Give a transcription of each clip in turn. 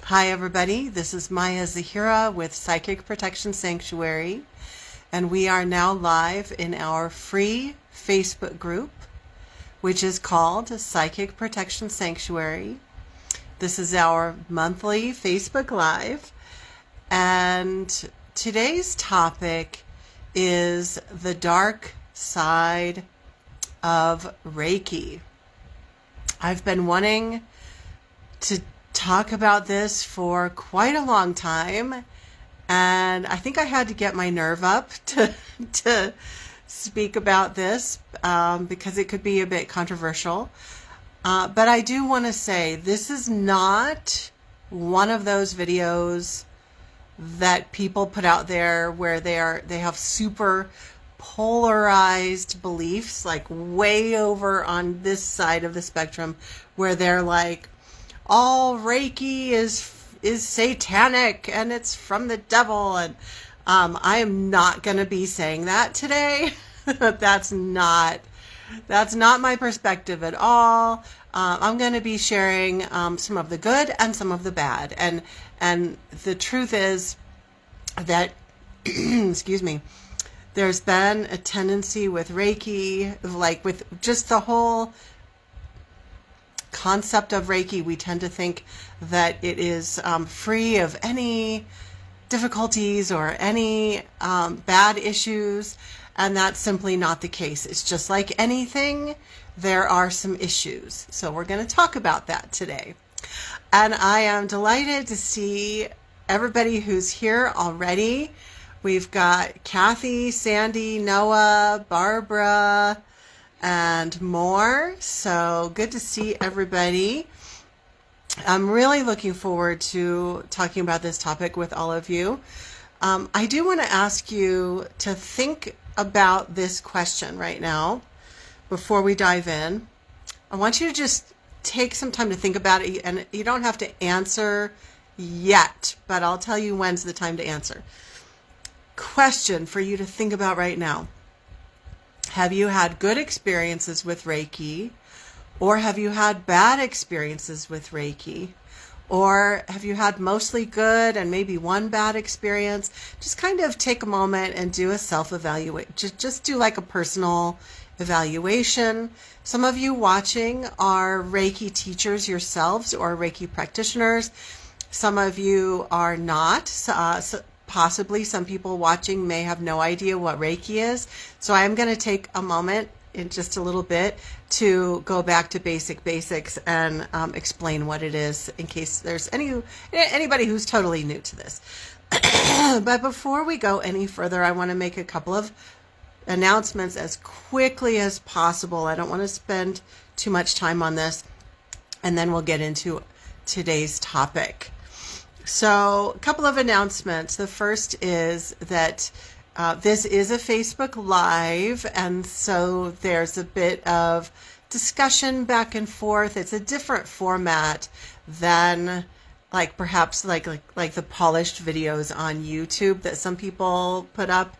Hi everybody, this is Maya Zahira with Psychic Protection Sanctuary, and we are now live in our free Facebook group, which is called Psychic Protection Sanctuary. This is our monthly Facebook Live, and today's topic is the dark side of Reiki. I've been wanting to talk about this for quite a long time, and I think I had to get my nerve up to speak about this because it could be a bit controversial. But I do want to say this is not one of those videos that people put out there where they have super polarized beliefs, like way over on this side of the spectrum, where they're like, all Reiki is satanic and it's from the devil. And I am not going to be saying that today. That's not my perspective at all. I'm going to be sharing some of the good and some of the bad. And the truth is that, excuse me, there's been a tendency with Reiki, like with just the whole concept of Reiki, we tend to think that it is free of any difficulties or any bad issues, and that's simply not the case. It's just like anything, there are some issues. So we're going to talk about that today. And I am delighted to see everybody who's here already. We've got Kathy, Sandy, Noah, Barbara, and more. So good to see everybody. I'm really looking forward to talking about this topic with all of you. I do want to ask you to think about this question right now before we dive in. I want you to just take some time to think about it, and you don't have to answer yet, but I'll tell you when's the time to answer. Question for you to think about right now. Have you had good experiences with Reiki, or have you had bad experiences with Reiki, or have you had mostly good and maybe one bad experience? Just kind of take a moment and do a self-evaluate. Just do like a personal evaluation. Some of you watching are Reiki teachers yourselves or Reiki practitioners. Some of you are not. Possibly some people watching may have no idea what Reiki is. So I'm going to take a moment in just a little bit to go back to basics and explain what it is in case there's anybody who's totally new to this. But before we go any further, I want to make a couple of announcements as quickly as possible. I don't want to spend too much time on this, and then we'll get into today's topic. So a couple of announcements. The first is that this is a Facebook Live, and so there's a bit of discussion back and forth. It's a different format than like perhaps like the polished videos on YouTube that some people put up.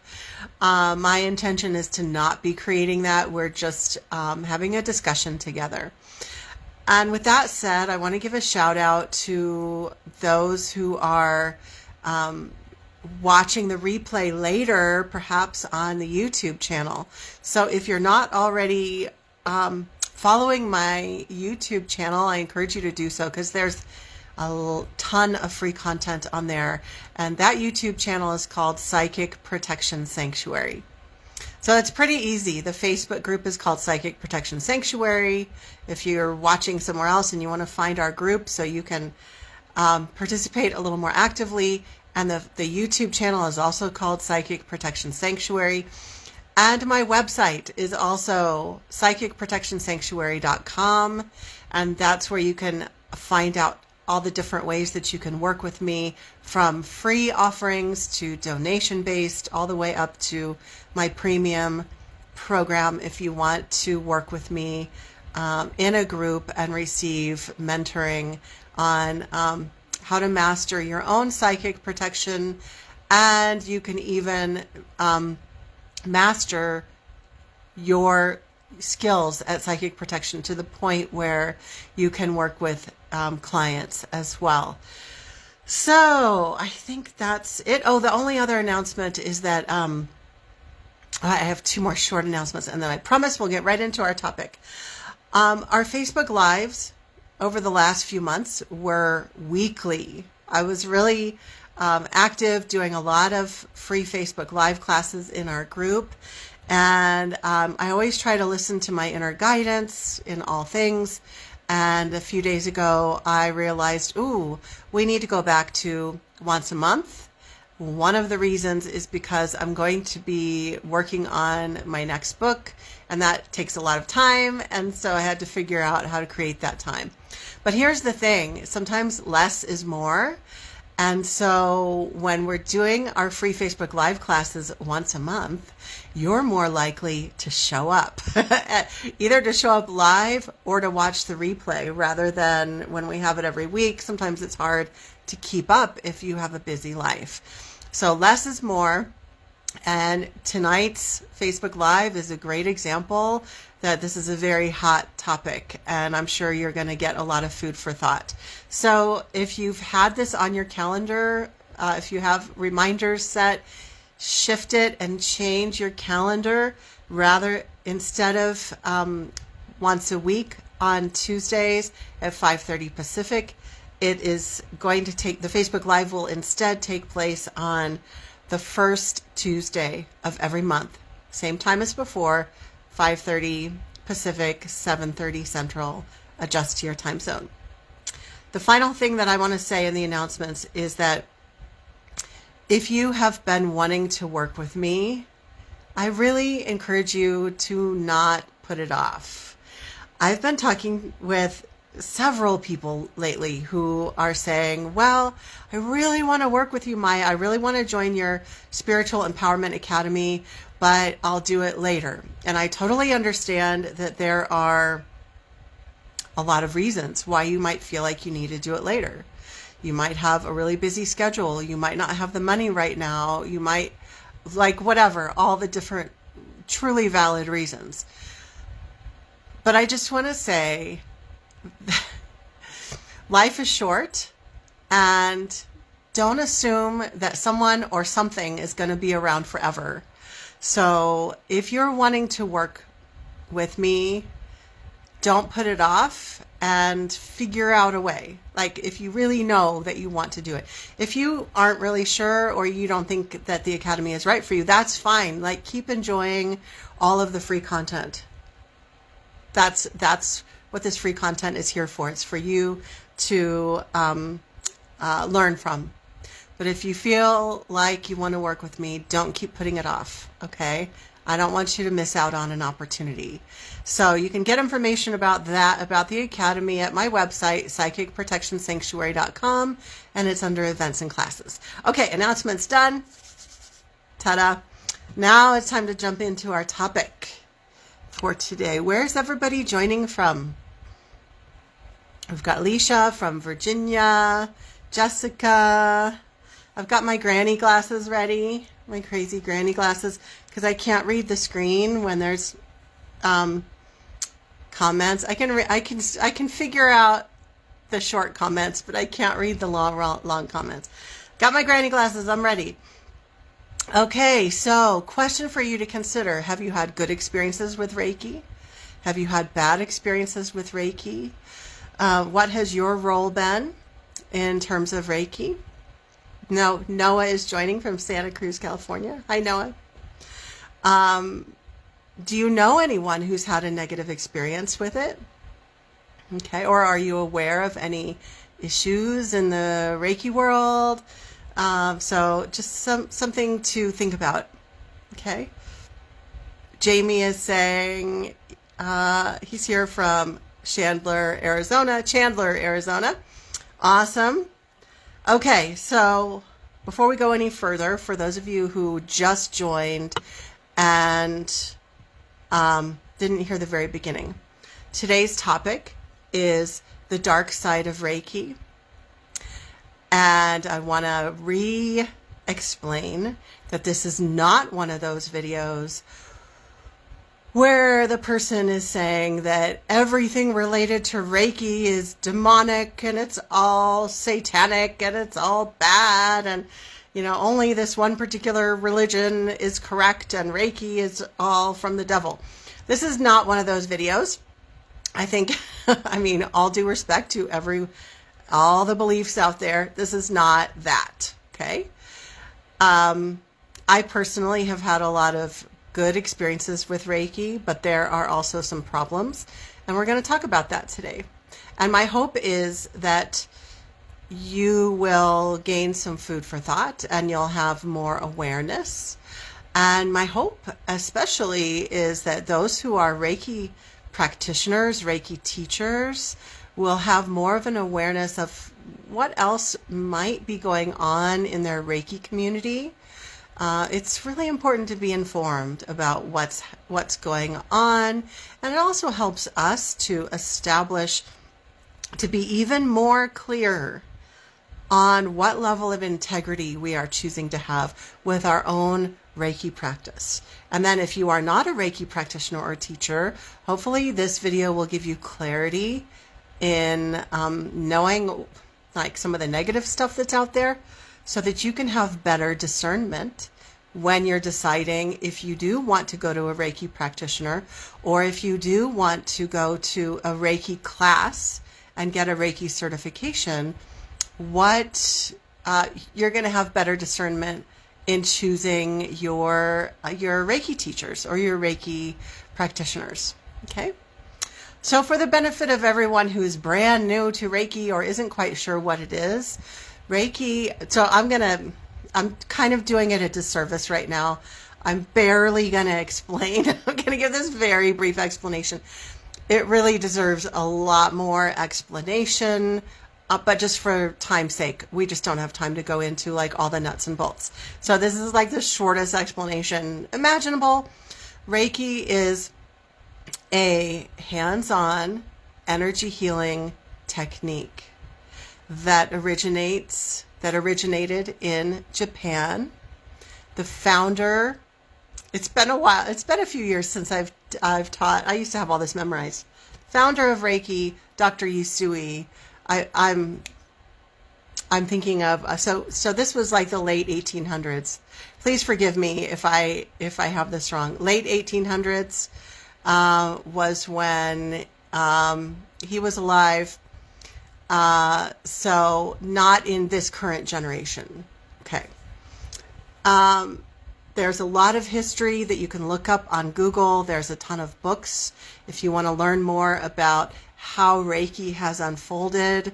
My intention is to not be creating that. We're just having a discussion together. And with that said, I want to give a shout out to those who are watching the replay later, perhaps on the YouTube channel. So if you're not already following my YouTube channel, I encourage you to do so, because there's a ton of free content on there. And that YouTube channel is called Psychic Protection Sanctuary. So it's pretty easy. The Facebook group is called Psychic Protection Sanctuary. If you're watching somewhere else and you want to find our group so you can participate a little more actively, and the YouTube channel is also called Psychic Protection Sanctuary. And my website is also psychicprotectionsanctuary.com, and that's where you can find out all the different ways that you can work with me, from free offerings to donation-based, all the way up to my premium program if you want to work with me in a group and receive mentoring on how to master your own psychic protection, and you can even master your skills at psychic protection to the point where you can work with clients as well. So I think that's it. Oh, the only other announcement is that I have two more short announcements, and then I promise we'll get right into our topic. Our Facebook Lives over the last few months were weekly. I was really active, doing a lot of free Facebook Live classes in our group. And I always try to listen to my inner guidance in all things. And a few days ago, I realized, ooh, we need to go back to once a month. One of the reasons is because I'm going to be working on my next book, and that takes a lot of time. And so I had to figure out how to create that time. But here's the thing. Sometimes less is more. And so when we're doing our free Facebook Live classes once a month, you're more likely to show up, either to show up live or to watch the replay rather than when we have it every week. Sometimes it's hard to keep up if you have a busy life. So less is more. And tonight's Facebook Live is a great example that this is a very hot topic, and I'm sure you're going to get a lot of food for thought. So if you've had this on your calendar, if you have reminders set, shift it and change your calendar. Rather, instead of once a week on Tuesdays at 5:30 Pacific, it is going to take, the Facebook Live will instead take place on the first Tuesday of every month, same time as before, 5:30 Pacific, 7:30 Central. Adjust to your time zone. The final thing that I want to say in the announcements is that if you have been wanting to work with me, I really encourage you to not put it off. I've been talking with several people lately who are saying, well, I really want to work with you, Maya. I really want to join your Spiritual Empowerment Academy, but I'll do it later. And I totally understand that there are a lot of reasons why you might feel like you need to do it later. You might have a really busy schedule. You might not have the money right now. You might, like, whatever, all the different truly valid reasons. But I just want to say, life is short, and don't assume that someone or something is going to be around forever. So if you're wanting to work with me, don't put it off and figure out a way. Like, if you really know that you want to do it. If you aren't really sure, or you don't think that the Academy is right for you, that's fine. Like, keep enjoying all of the free content. That's what this free content is here for. It's for you to learn from. But if you feel like you want to work with me, don't keep putting it off, okay? I don't want you to miss out on an opportunity. So you can get information about that, about the Academy, at my website, psychicprotectionsanctuary.com, and it's under events and classes. Okay, announcements done. Ta-da. Now it's time to jump into our topic for today. Where's everybody joining from? We've got Alicia from Virginia, Jessica. I've got my granny glasses ready, my crazy granny glasses, because I can't read the screen when there's comments. I can figure out the short comments, but I can't read the long comments. Got my granny glasses. I'm ready. Okay, so question for you to consider. Have you had good experiences with Reiki? Have you had bad experiences with Reiki? What has your role been in terms of Reiki? No, Noah is joining from Santa Cruz, California. Hi, Noah. Do you know anyone who's had a negative experience with it? Okay, or are you aware of any issues in the Reiki world? So just something to think about. Okay. Jamie is saying he's here from Chandler, Arizona. Awesome. Okay, so before we go any further, for those of you who just joined and didn't hear the very beginning, today's topic is the dark side of Reiki. And I want to re-explain that this is not one of those videos where the person is saying that everything related to Reiki is demonic and it's all satanic and it's all bad, and only this one particular religion is correct and Reiki is all from the devil. This is not one of those videos. I think, all due respect to all the beliefs out there, this is not that, okay? I personally have had a lot of good experiences with Reiki, but there are also some problems, and we're going to talk about that today. And my hope is that you will gain some food for thought and you'll have more awareness. And my hope especially is that those who are Reiki practitioners, Reiki teachers, will have more of an awareness of what else might be going on in their Reiki community. It's really important to be informed about what's going on, and it also helps us to be even more clear on what level of integrity we are choosing to have with our own Reiki practice. And then if you are not a Reiki practitioner or teacher, hopefully this video will give you clarity in knowing some of the negative stuff that's out there, so that you can have better discernment when you're deciding if you do want to go to a Reiki practitioner, or if you do want to go to a Reiki class and get a Reiki certification, you're going to have better discernment in choosing your Reiki teachers or your Reiki practitioners. Okay? So for the benefit of everyone who is brand new to Reiki or isn't quite sure what it is, Reiki, so I'm kind of doing it a disservice right now. I'm barely going to explain. I'm going to give this very brief explanation. It really deserves a lot more explanation, but just for time's sake, we just don't have time to go into all the nuts and bolts. So this is the shortest explanation imaginable. Reiki is a hands-on energy healing technique that originated in Japan. The founder, it's been a while, it's been a few years since I've taught. I used to have all this memorized. Founder of Reiki, Dr. Usui. I'm thinking of, so this was the late 1800s. Please forgive me if I have this wrong. Late 1800s was when he was alive. So not in this current generation. Okay. There's a lot of history that you can look up on Google. There's a ton of books if you want to learn more about how Reiki has unfolded,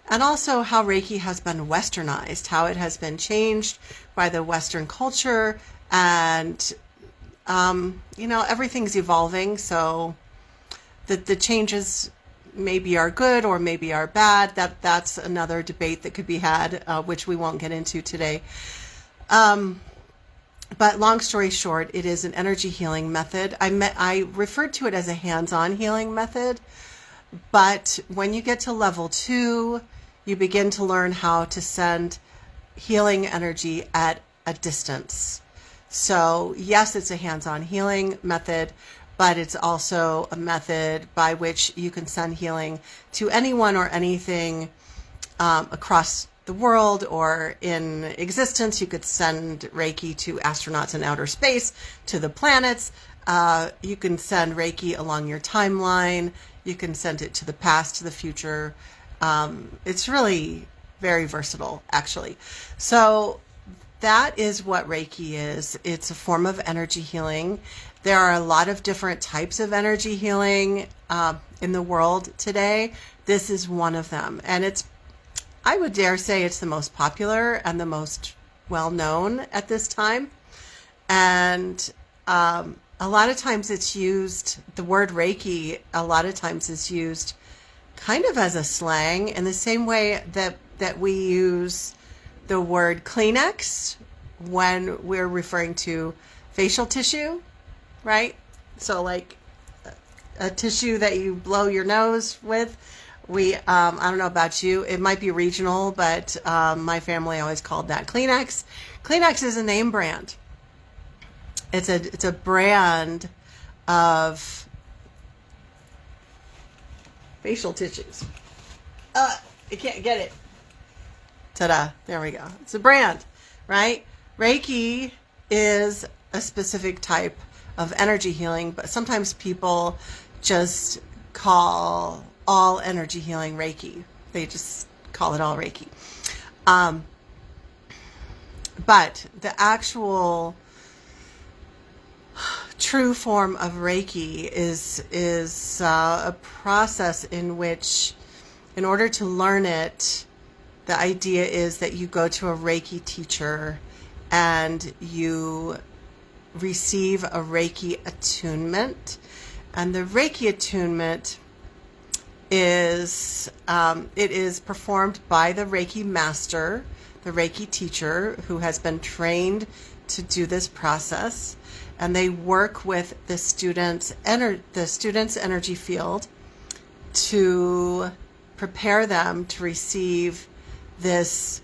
and also how Reiki has been westernized, how it has been changed by the Western culture, and everything's evolving, so the changes maybe are good or maybe are bad. That's another debate that could be had, which we won't get into today. But long story short, it is an energy healing method. I referred to it as a hands-on healing method, but when you get to level 2, you begin to learn how to send healing energy at a distance. So yes, it's a hands-on healing method, but it's also a method by which you can send healing to anyone or anything across the world or in existence. You could send Reiki to astronauts in outer space, to the planets. You can send Reiki along your timeline. You can send it to the past, to the future. It's really very versatile, actually. So that is what Reiki is. It's a form of energy healing. There are a lot of different types of energy healing in the world today. This is one of them. And I would dare say it's the most popular and the most well-known at this time. And a lot of times it's used, the word Reiki, a lot of times is used kind of as a slang in the same way that we use the word Kleenex when we're referring to facial tissue, right? So like a tissue that you blow your nose with. I don't know about you, it might be regional, but my family always called that Kleenex. Kleenex is a name brand. It's a brand of facial tissues. I can't get it. Ta-da. There we go. It's a brand, right? Reiki is a specific type of energy healing, but sometimes people just call all energy healing Reiki. They just call it all Reiki. But the actual true form of Reiki is a process in which, in order to learn it, the idea is that you go to a Reiki teacher and you receive a Reiki attunement. And the Reiki attunement is it is performed by the Reiki master, the Reiki teacher, who has been trained to do this process. And they work with the student's energy field to prepare them to receive this,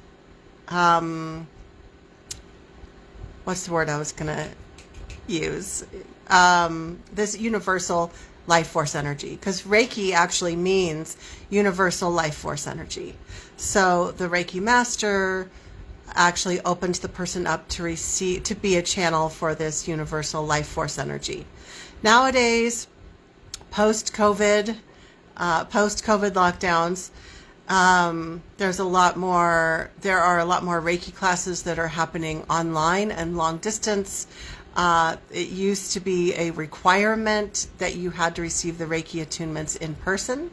what's the word I was going to use? This universal life force energy, because Reiki actually means universal life force energy. So the Reiki master actually opens the person up to receive, to be a channel for this universal life force energy. Nowadays, post-COVID lockdowns, there are a lot more Reiki classes that are happening online and long distance. It used to be a requirement that you had to receive the Reiki attunements in person,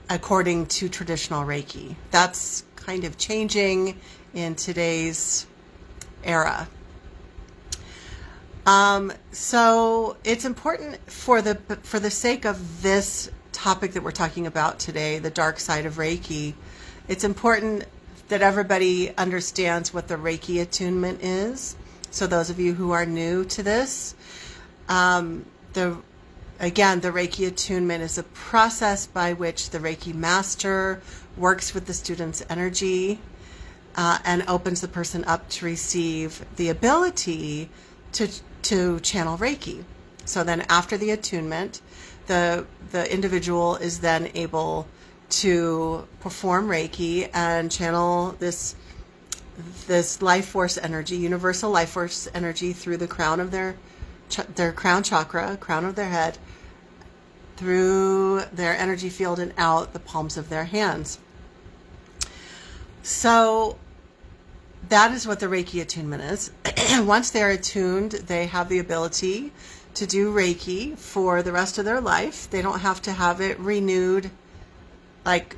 according to traditional Reiki. That's kind of changing in today's era. So it's important for the sake of this topic that we're talking about today, the dark side of Reiki, it's important that everybody understands what the Reiki attunement is. So those of you who are new to this, the Reiki attunement is a process by which the Reiki master works with the student's energy and opens the person up to receive the ability to channel Reiki. So then after the attunement, the individual is then able to perform Reiki and channel this life force energy, universal life force energy, through the crown of their crown chakra, crown of their head, through their energy field and out the palms of their hands. So that is what the Reiki attunement is. Once they're attuned, they have the ability to do Reiki for the rest of their life. They don't have to have it renewed, like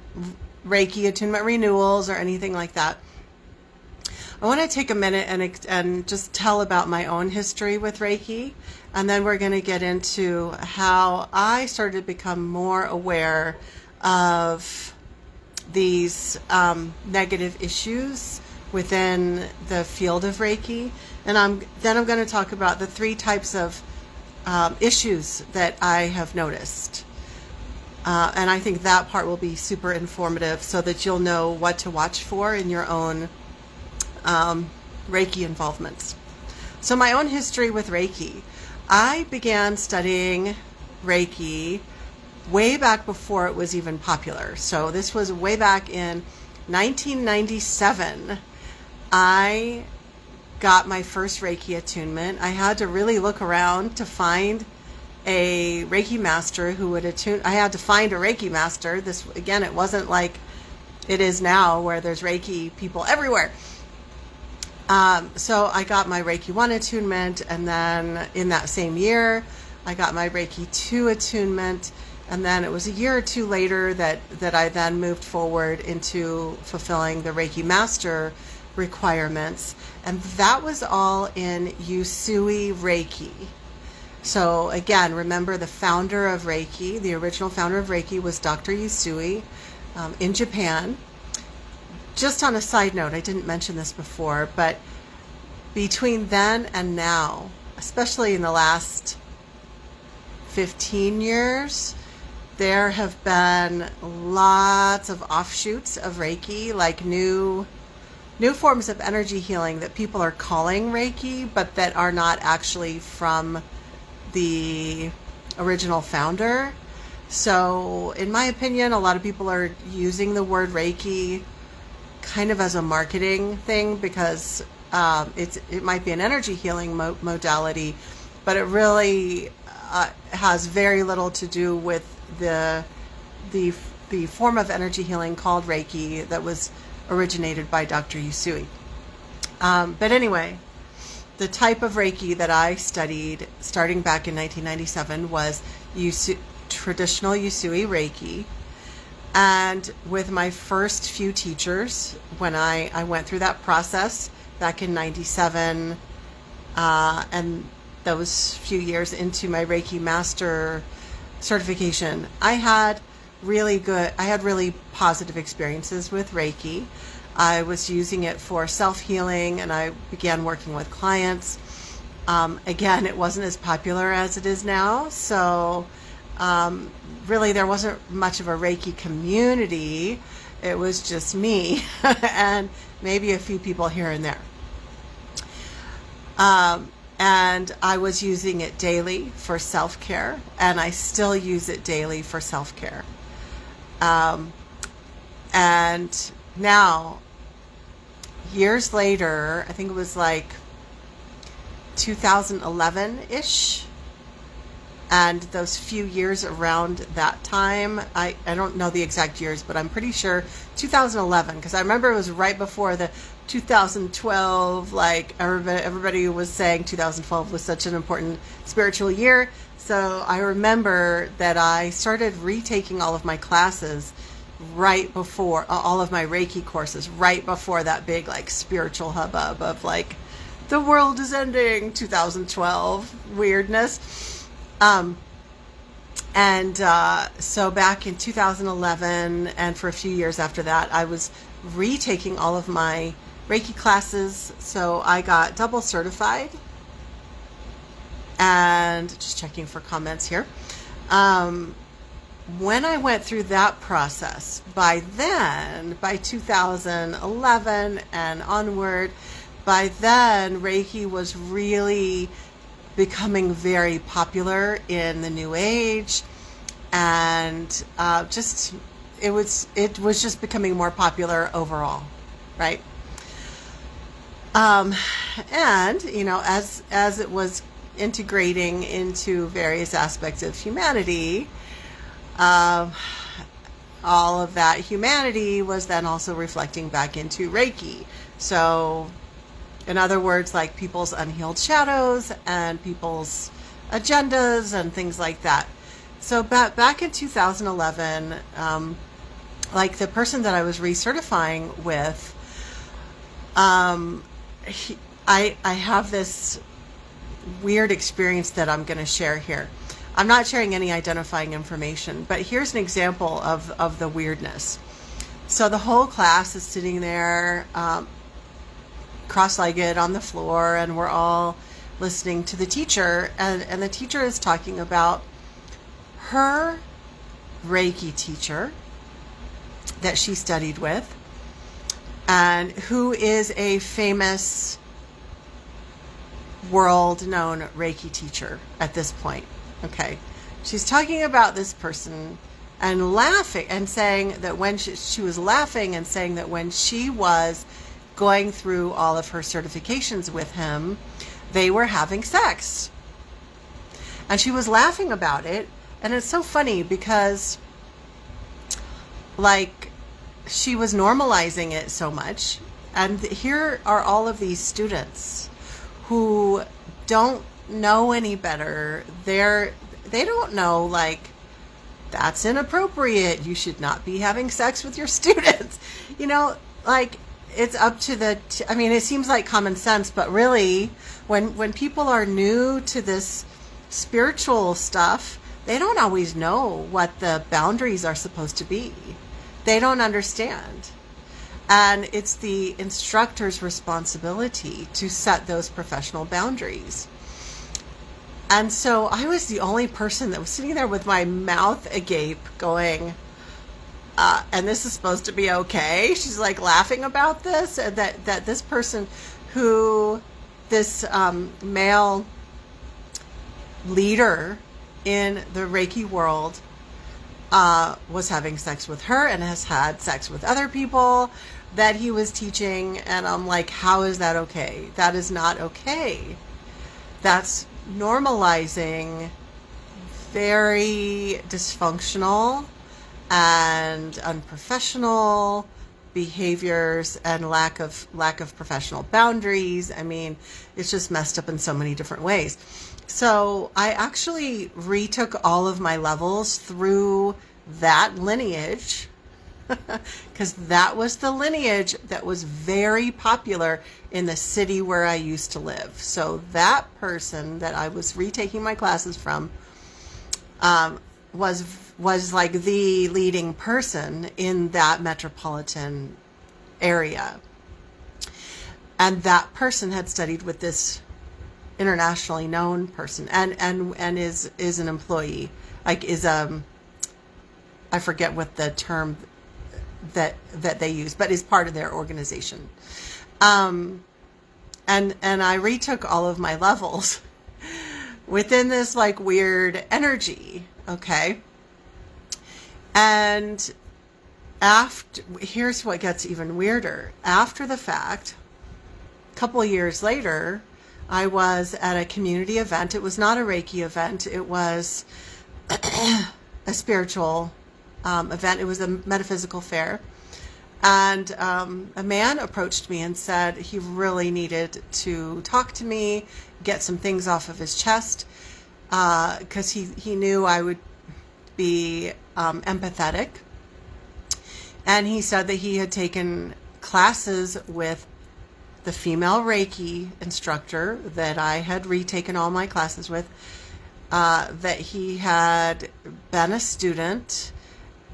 Reiki attunement renewals or anything like that. I want to take a minute and just tell about my own history with Reiki, and then we're going to get into how I started to become more aware of these negative issues within the field of Reiki. And then I'm going to talk about the 3 types of issues that I have noticed. And I think that part will be super informative so that you'll know what to watch for in your own Reiki involvements. So my own history with Reiki. I began studying Reiki way back before it was even popular. So this was way back in 1997. I got my first Reiki attunement. I had to really look around to find a Reiki master who would attune. I had to find a Reiki master. This, again, it wasn't like it is now where there's Reiki people everywhere. So I got my Reiki 1 attunement, and then in that same year, I got my Reiki 2 attunement, and then it was a year or 2 later that I then moved forward into fulfilling the Reiki master requirements, and that was all in Usui Reiki. So again, remember the founder of Reiki, the original founder of Reiki was Dr. Usui in Japan. Just on a side note, I didn't mention this before, but between then and now, especially in the last 15 years, there have been lots of offshoots of Reiki, like new forms of energy healing that people are calling Reiki, but that are not actually from the original founder. So in my opinion, a lot of people are using the word Reiki kind of as a marketing thing because it might be an energy healing modality, but it really has very little to do with the form of energy healing called Reiki that was originated by Dr. Usui. But anyway, the type of Reiki that I studied starting back in 1997 was traditional Usui Reiki. And with my first few teachers, when I went through that process back in 97, and those few years into my Reiki Master certification, I had really positive experiences with Reiki. I was using it for self-healing, and I began working with clients. Again, it wasn't as popular as it is now, so really there wasn't much of a Reiki community. It was just me and maybe a few people here and there. And I was using it daily for self-care, and I still use it daily for self-care. And now, years later, I think it was like 2011-ish, and those few years around that time, I don't know the exact years, but I'm pretty sure 2011, because I remember it was right before the 2012, like everybody was saying 2012 was such an important spiritual year. So I remember that I started retaking all of my classes right before, all of my Reiki courses, right before that big like spiritual hubbub of like, the world is ending, 2012 weirdness. So back in 2011 and for a few years after that, I was retaking all of my Reiki classes. So I got double certified, and just checking for comments here. When I went through that process, by 2011 and onward, by then Reiki was really becoming very popular in the New Age, and it was just becoming more popular overall, right? And as it was integrating into various aspects of humanity, all of that humanity was then also reflecting back into Reiki. So in other words, like people's unhealed shadows and people's agendas and things like that. So back in 2011, like the person that I was recertifying with, I have this weird experience that I'm going to share here. I'm not sharing any identifying information, but here's an example of the weirdness. So the whole class is sitting there, cross-legged on the floor, and we're all listening to the teacher, and the teacher is talking about her Reiki teacher that she studied with, and who is a famous world-known Reiki teacher at this point. Okay, she's talking about this person and laughing and saying that when she was laughing and saying that when she was going through all of her certifications with him, they were having sex. And she was laughing about it. And it's so funny because, like, she was normalizing it so much. And here are all of these students who don't know any better. They don't know, like, that's inappropriate. You should not be having sex with your students. Like, it's up to it seems like common sense, but really, when people are new to this spiritual stuff, they don't always know what the boundaries are supposed to be. They don't understand. And it's the instructor's responsibility to set those professional boundaries. And so I was the only person that was sitting there with my mouth agape going, and this is supposed to be okay? She's like laughing about this, and that this person who, this male leader in the Reiki world was having sex with her and has had sex with other people that he was teaching. And I'm like, how is that okay? That is not okay. That's normalizing very dysfunctional and unprofessional behaviors and lack of professional boundaries. I mean, it's just messed up in so many different ways. So I actually retook all of my levels through that lineage because that was the lineage that was very popular in the city where I used to live. So that person that I was retaking my classes from was like the leading person in that metropolitan area. And that person had studied with this internationally known person and is an employee, like I forget what the term that they use, but is part of their organization. And I retook all of my levels within this like weird energy. Okay. And here's what gets even weirder. After the fact, a couple of years later, I was at a community event. It was not a Reiki event. It was a spiritual event. It was a metaphysical fair. And a man approached me and said he really needed to talk to me, get some things off of his chest, because he knew I would be empathetic. And he said that he had taken classes with the female Reiki instructor that I had retaken all my classes with, that he had been a student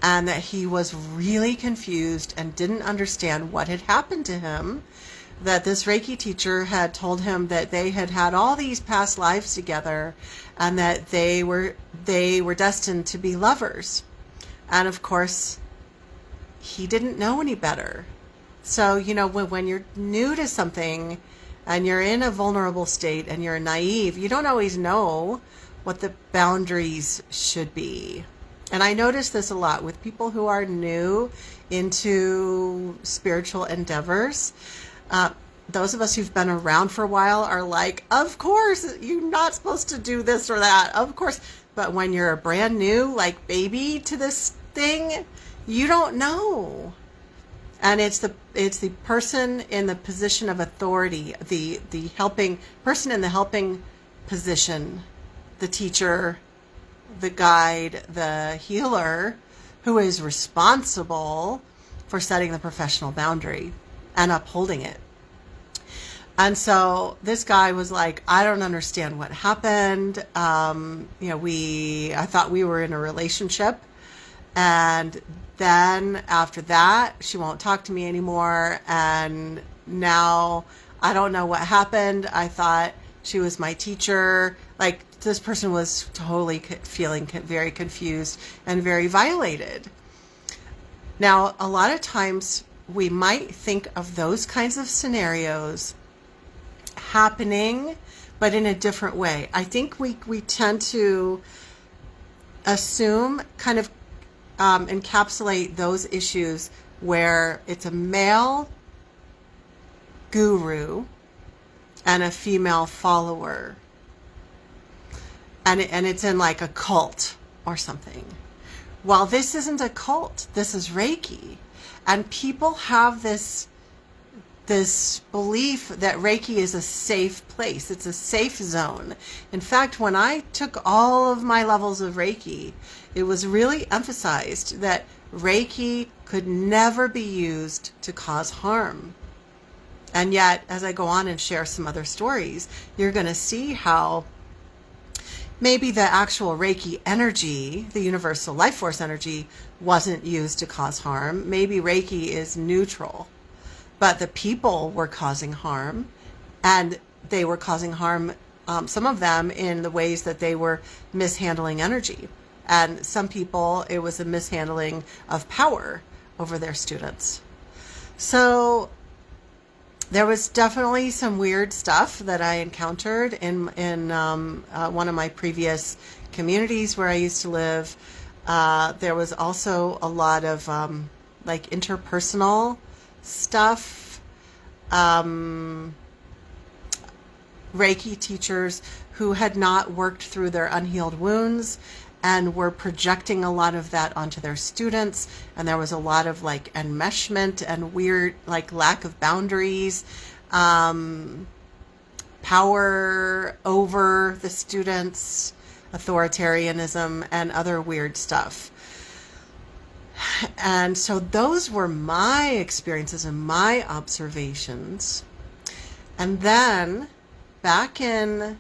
and that he was really confused and didn't understand what had happened to him, that this Reiki teacher had told him that they had had all these past lives together and that they were destined to be lovers. And of course, he didn't know any better. So, you know, when you're new to something and you're in a vulnerable state and you're naive, you don't always know what the boundaries should be. And I notice this a lot with people who are new into spiritual endeavors. Those of us who've been around for a while are like, of course, you're not supposed to do this or that. Of course. But when you're a brand new, like, baby to this thing, you don't know. And it's the person in the position of authority, the helping person in the helping position, the teacher, the guide, the healer, who is responsible for setting the professional boundary and upholding it. And so this guy was like, I don't understand what happened. I thought we were in a relationship. And then after that, she won't talk to me anymore. And now I don't know what happened. I thought she was my teacher. Like, this person was totally feeling very confused and very violated. Now, a lot of times we might think of those kinds of scenarios happening, but in a different way. I think we tend to assume, kind of encapsulate those issues where it's a male guru and a female follower. And it's in like a cult or something. Well, this isn't a cult. This is Reiki. And people have this belief that Reiki is a safe place. It's a safe zone. In fact, when I took all of my levels of Reiki, it was really emphasized that Reiki could never be used to cause harm. And yet, as I go on and share some other stories, you're going to see how maybe the actual Reiki energy, the universal life force energy, wasn't used to cause harm. Maybe Reiki is neutral, but the people were causing harm, and they were causing harm, some of them in the ways that they were mishandling energy. And some people, it was a mishandling of power over their students. So there was definitely some weird stuff that I encountered in one of my previous communities where I used to live. There was also a lot of like interpersonal stuff. Reiki teachers who had not worked through their unhealed wounds and were projecting a lot of that onto their students, and there was a lot of like enmeshment and weird like lack of boundaries, power over the students, authoritarianism, and other weird stuff. And so those were my experiences and my observations. And then back in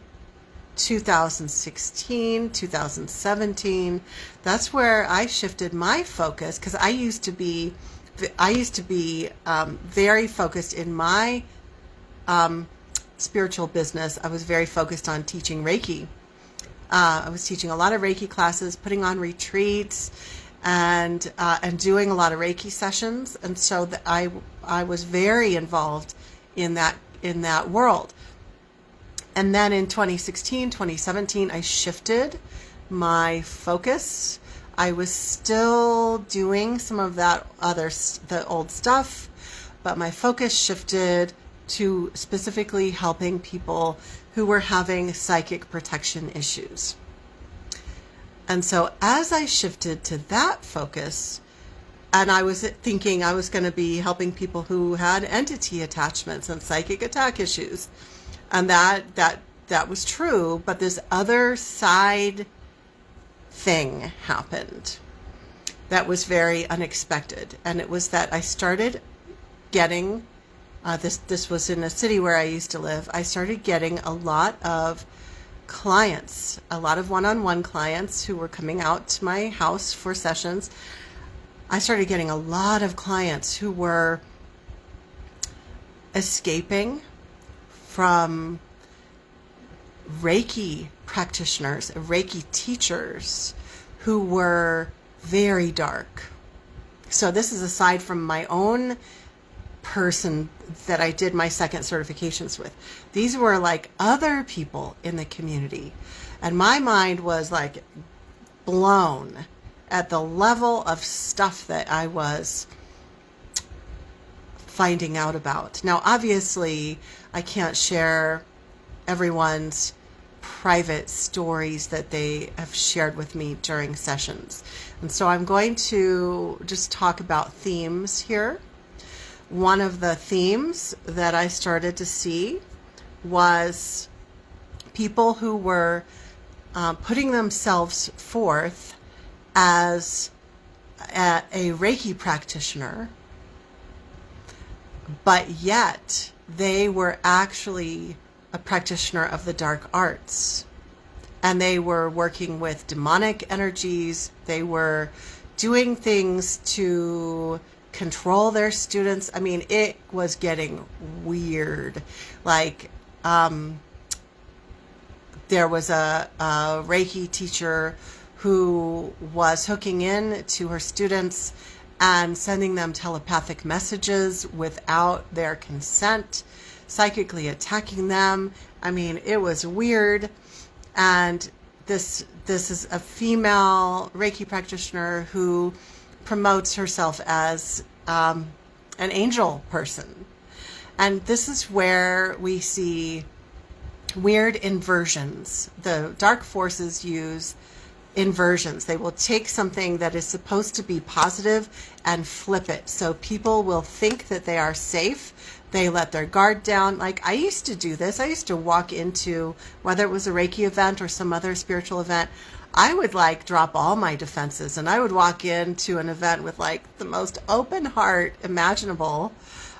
2016, 2017, that's where I shifted my focus, because I used to be very focused in my spiritual business. I was very focused on teaching Reiki. I was teaching a lot of Reiki classes, putting on retreats, and doing a lot of Reiki sessions, and so I was very involved in that world. And then in 2016, 2017, I shifted my focus. I was still doing some of the old stuff, but my focus shifted to specifically helping people who were having psychic protection issues. And so as I shifted to that focus, and I was thinking I was going to be helping people who had entity attachments and psychic attack issues. And that was true, but this other side thing happened that was very unexpected. And it was that I started getting, this was in a city where I used to live, I started getting a lot of clients, a lot of one-on-one clients who were coming out to my house for sessions. I started getting a lot of clients who were escaping from Reiki practitioners, Reiki teachers who were very dark. So this is aside from my own person that I did my second certifications with. These were like other people in the community. And my mind was like blown at the level of stuff that I was finding out about. Now, obviously, I can't share everyone's private stories that they have shared with me during sessions. And so I'm going to just talk about themes here. One of the themes that I started to see was people who were putting themselves forth as a Reiki practitioner, but yet they were actually a practitioner of the dark arts, and they were working with demonic energies. They were doing things to control their students. I mean, it was getting weird. Like, there was a Reiki teacher who was hooking in to her students and sending them telepathic messages without their consent, psychically attacking them. I mean, it was weird. And this is a female Reiki practitioner who promotes herself as an angel person. And this is where we see weird inversions. The dark forces use inversions. They will take something that is supposed to be positive and flip it. So people will think that they are safe. They let their guard down. Like, I used to do this. I used to walk into, whether it was a Reiki event or some other spiritual event, I would like drop all my defenses, and I would walk into an event with like the most open heart imaginable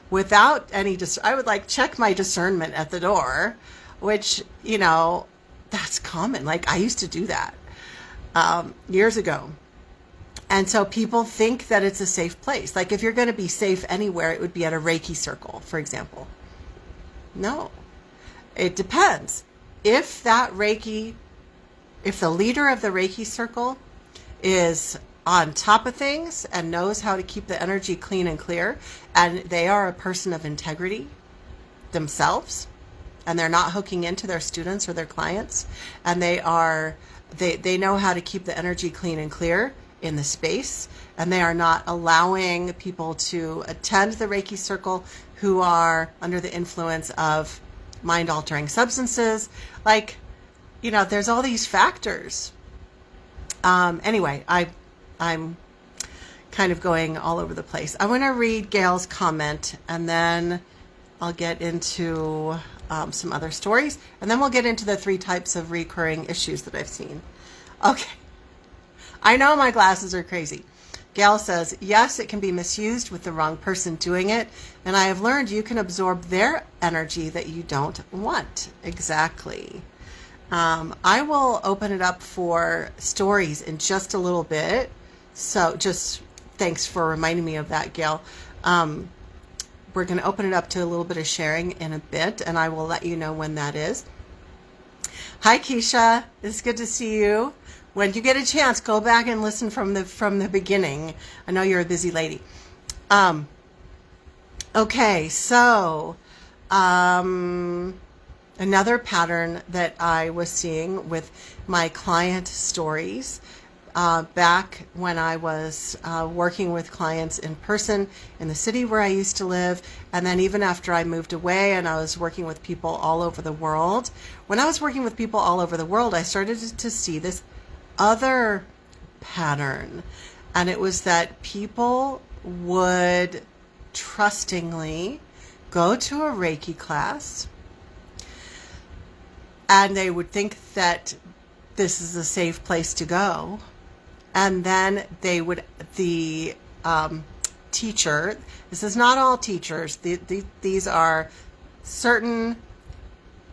without any, I would like check my discernment at the door, which, you know, that's common. Like, I used to do that years ago. And so people think that it's a safe place. Like, if you're going to be safe anywhere, it would be at a Reiki circle, for example. No, it depends. If the leader of the Reiki circle is on top of things and knows how to keep the energy clean and clear, and they are a person of integrity, themselves, and they're not hooking into their students or their clients, and they know how to keep the energy clean and clear in the space, and they are not allowing people to attend the Reiki circle who are under the influence of mind-altering substances. Like, there's all these factors. Anyway, I'm kind of going all over the place. I want to read Gail's comment, and then I'll get into some other stories, and then we'll get into the 3 types of recurring issues that I've seen. Okay. I know my glasses are crazy. Gail says, yes, it can be misused with the wrong person doing it, and I have learned you can absorb their energy that you don't want. Exactly. I will open it up for stories in just a little bit. So just thanks for reminding me of that, Gail. We're going to open it up to a little bit of sharing in a bit, and I will let you know when that is. Hi, Keisha. It's good to see you. When you get a chance, go back and listen from the beginning. I know you're a busy lady. Okay, so another pattern that I was seeing with my client stories back when I was working with clients in person in the city where I used to live, and then even after I moved away and I was working with people all over the world. When I was working with people all over the world, I started to see this other pattern, and it was that people would trustingly go to a Reiki class, and they would think that this is a safe place to go, and then the teacher, this is not all teachers, these are certain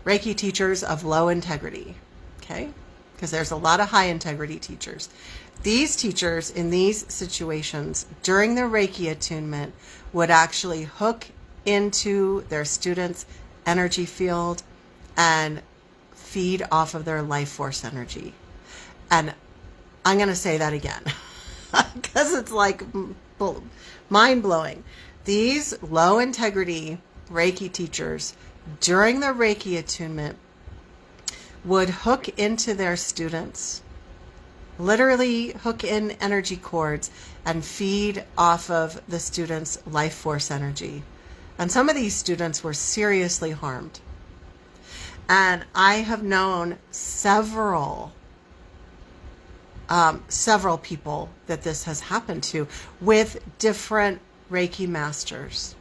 Reiki teachers of low integrity, okay? Because there's a lot of high integrity teachers. These teachers in these situations during the Reiki attunement would actually hook into their students' energy field and feed off of their life force energy. And I'm going to say that again because it's like mind-blowing. These low integrity Reiki teachers during the Reiki attunement would hook into their students, literally hook in energy cords and feed off of the students' life force energy. And some of these students were seriously harmed. And I have known several people that this has happened to with different Reiki masters.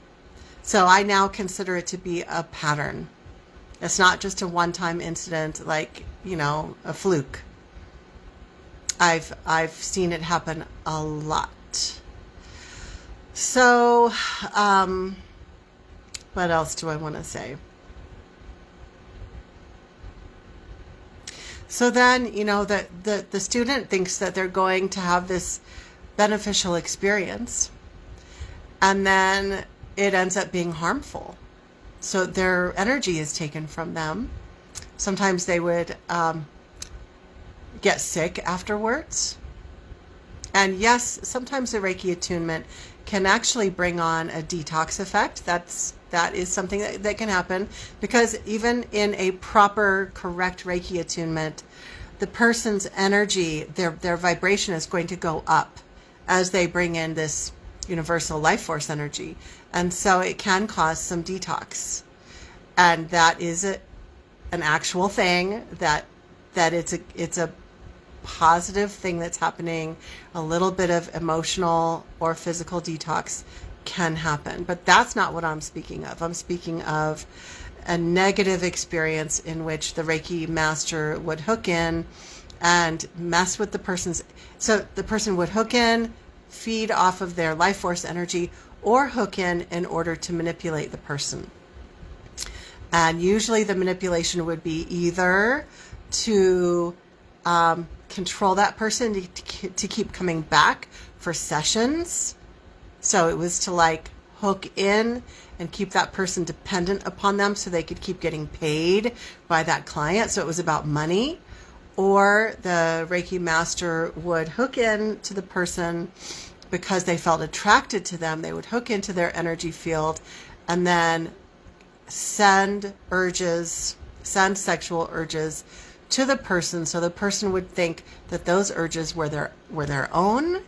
So I now consider it to be a pattern. It's not just a one-time incident, like, a fluke. I've seen it happen a lot. So, what else do I want to say? So then, the student thinks that they're going to have this beneficial experience, and then it ends up being harmful. So their energy is taken from them. Sometimes they would get sick afterwards. And yes, sometimes the Reiki attunement can actually bring on a detox effect. That is something that can happen, because even in a proper, correct Reiki attunement, the person's energy, their vibration is going to go up as they bring in this universal life force energy. And so it can cause some detox. And that is an actual thing, that it's a positive thing that's happening. A little bit of emotional or physical detox can happen. But that's not what I'm speaking of. I'm speaking of a negative experience in which the Reiki master would hook in and mess with the person's... So the person would hook in, feed off of their life force energy, or hook in order to manipulate the person. And usually the manipulation would be either to control that person to keep coming back for sessions. So it was to hook in and keep that person dependent upon them so they could keep getting paid by that client. So it was about money. Or the Reiki master would hook in to the person because they felt attracted to them. They would hook into their energy field and then send sexual urges to the person, so the person would think that those urges were their own,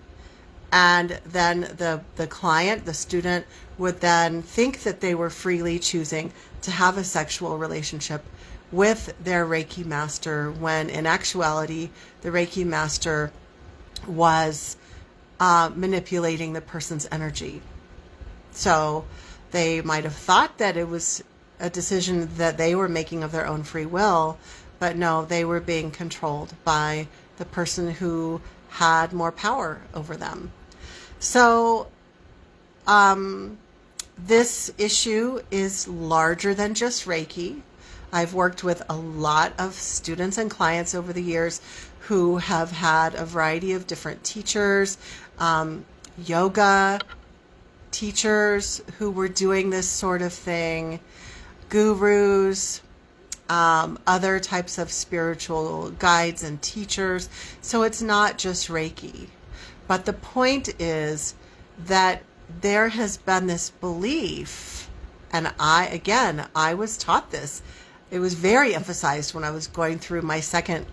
and then the client, the student, would then think that they were freely choosing to have a sexual relationship with their Reiki master, when in actuality the Reiki master was manipulating the person's energy. So they might have thought that it was a decision that they were making of their own free will, but no, they were being controlled by the person who had more power over them. So this issue is larger than just Reiki. I've worked with a lot of students and clients over the years who have had a variety of different teachers, yoga teachers who were doing this sort of thing, gurus, other types of spiritual guides and teachers. So it's not just Reiki. But the point is that there has been this belief, and I was taught this. It was very emphasized when I was going through my second,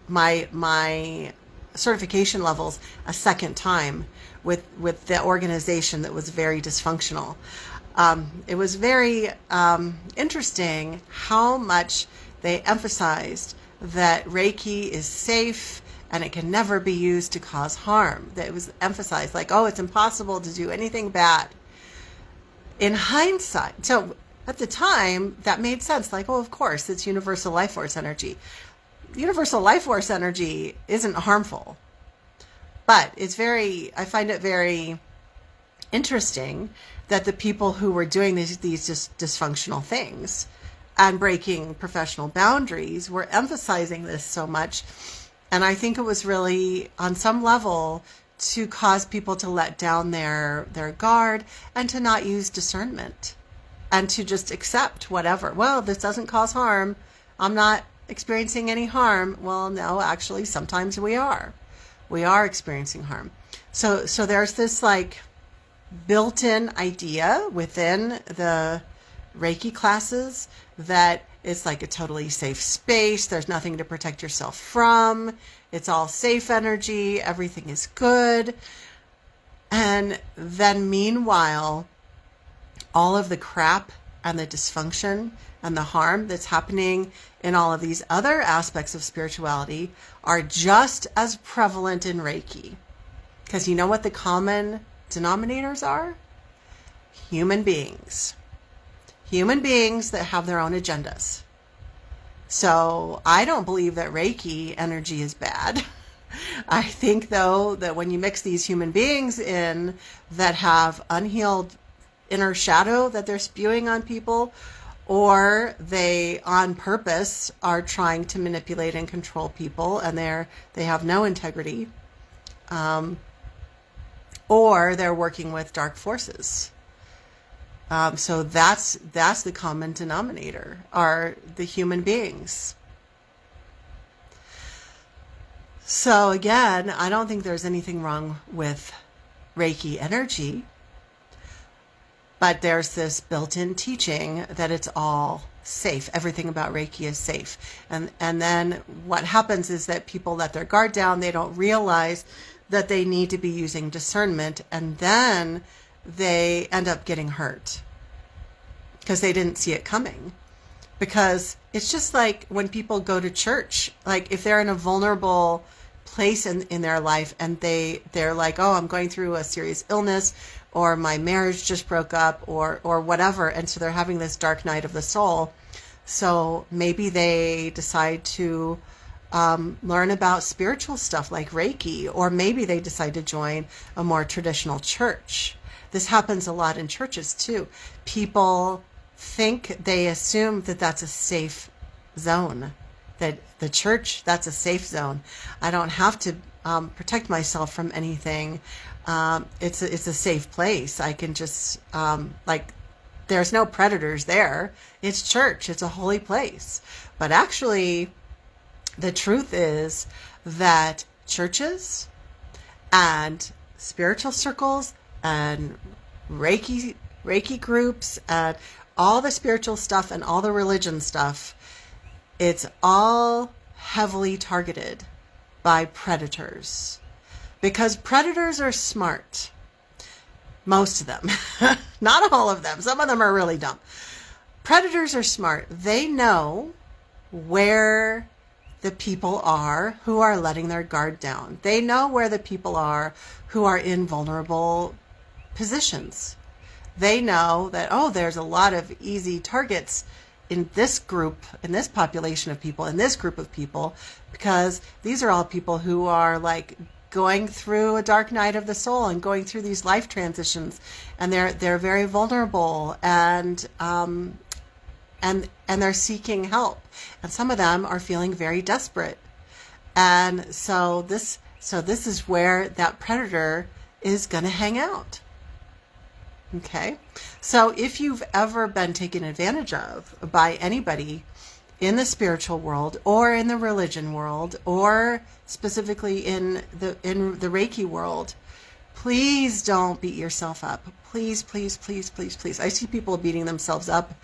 my certification levels a second time with the organization that was very dysfunctional. It was very interesting how much they emphasized that Reiki is safe and it can never be used to cause harm. That it was emphasized like, oh, it's impossible to do anything bad. In hindsight, so at the time, that made sense. Like, oh, of course, it's universal life force energy. Universal life force energy isn't harmful. But I find it very interesting that the people who were doing these just dysfunctional things and breaking professional boundaries were emphasizing this so much. And I think it was really, on some level, to cause people to let down their guard and to not use discernment and to just accept whatever. Well, this doesn't cause harm. I'm not experiencing any harm. Well, no, actually, sometimes we are. We are experiencing harm. So there's this like built-in idea within the Reiki classes that it's like a totally safe space. There's nothing to protect yourself from. It's all safe energy. Everything is good. And then meanwhile, all of the crap and the dysfunction and the harm that's happening in all of these other aspects of spirituality are just as prevalent in Reiki. Because you know what the common denominators are? Human beings. Human beings that have their own agendas. So I don't believe that Reiki energy is bad. I think, though, that when you mix these human beings in that have unhealed inner shadow that they're spewing on people, or they on purpose are trying to manipulate and control people and they have no integrity, or they're working with dark forces. So that's the common denominator, are the human beings. So again, I don't think there's anything wrong with Reiki energy, but there's this built-in teaching that it's all safe. Everything about Reiki is safe. And then what happens is that people let their guard down. They don't realize that they need to be using discernment, and then they end up getting hurt because they didn't see it coming. Because it's just like when people go to church, like if they're in a vulnerable place in their life and they're like, oh, I'm going through a serious illness, or my marriage just broke up, or whatever, and so they're having this dark night of the soul. So maybe they decide to learn about spiritual stuff like Reiki, or maybe they decide to join a more traditional church. This happens a lot in churches too. People they assume that that's a safe zone, that the church, that's a safe zone. I don't have to protect myself from anything. It's a safe place. I can just, there's no predators there. It's church. It's a holy place. But actually, the truth is that churches and spiritual circles and Reiki Reiki groups and all the spiritual stuff and all the religion stuff, it's all heavily targeted by predators, because predators are smart. Most of them, not all of them. Some of them are really dumb. Predators are smart. They know where the people are who are letting their guard down. They know where the people are who are in vulnerable positions. They know that, oh, there's a lot of easy targets in this group, in this population of people, in this group of people, because these are all people who are like going through a dark night of the soul and going through these life transitions, and they're very vulnerable, and they're seeking help, and some of them are feeling very desperate, and so this is where that predator is going to hang out. Okay, so if you've ever been taken advantage of by anybody in the spiritual world or in the religion world or specifically in the Reiki world, please don't beat yourself up. Please, please, please, please, please. I see people beating themselves up,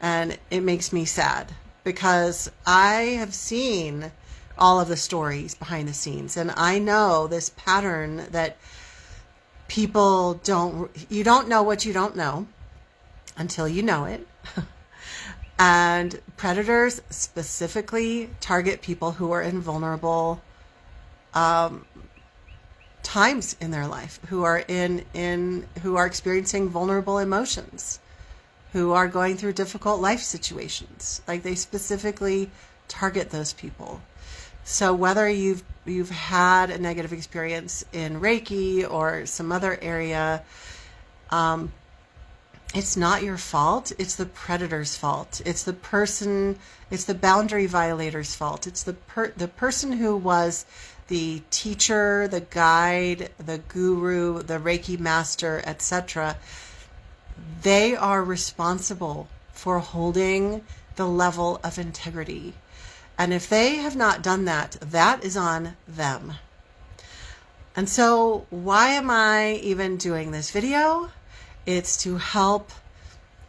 and it makes me sad, because I have seen all of the stories behind the scenes, and I know this pattern that people you don't know what you don't know until you know it. And predators specifically target people who are in vulnerable times in their life, who are who are experiencing vulnerable emotions, who are going through difficult life situations. Like, they specifically target those people. So whether you've had a negative experience in Reiki or some other area, it's not your fault. It's the predator's fault. It's the person, it's the boundary violator's fault. It's the person who was the teacher, the guide, the guru, the Reiki master, etc. They are responsible for holding the level of integrity. And if they have not done that, that is on them. And so why am I even doing this video? It's to help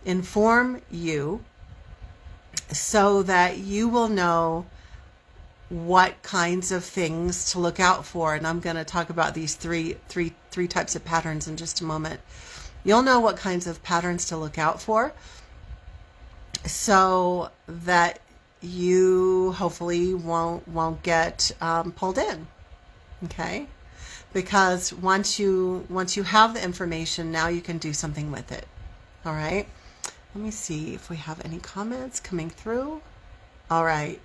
inform you so that you will know what kinds of things to look out for. And I'm going to talk about these three types of patterns in just a moment. You'll know what kinds of patterns to look out for so that you hopefully won't get pulled in. Okay? Because once you have the information, now you can do something with it. All right? Let me see if we have any comments coming through. All right.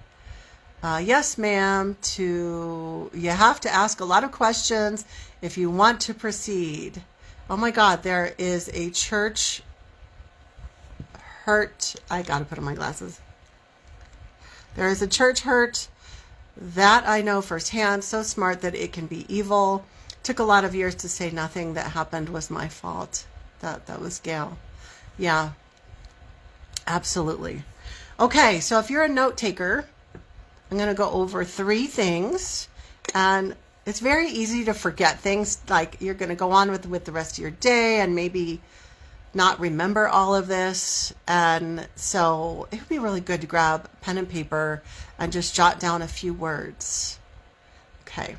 Yes, ma'am. You have to ask a lot of questions if you want to proceed. Oh my God, there is a church hurt. I got to put on my glasses. There is a church hurt that I know firsthand, so smart that it can be evil. Took a lot of years to say nothing that happened was my fault. That was Gail. Yeah, absolutely. Okay, so if you're a note taker, I'm going to go over 3 things, and it's very easy to forget things. Like, you're going to go on with the rest of your day and maybe not remember all of this. And so it would be really good to grab pen and paper and just jot down a few words. Okay.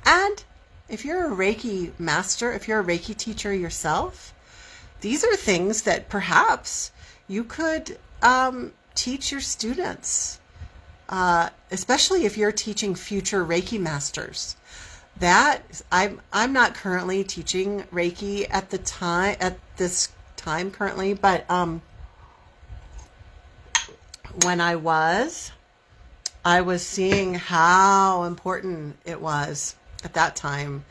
And if you're a Reiki master, if you're a Reiki teacher yourself, these are things that perhaps you could teach your students, especially if you're teaching future Reiki masters. That I'm not currently teaching Reiki at this time currently, but when I was seeing how important it was at that time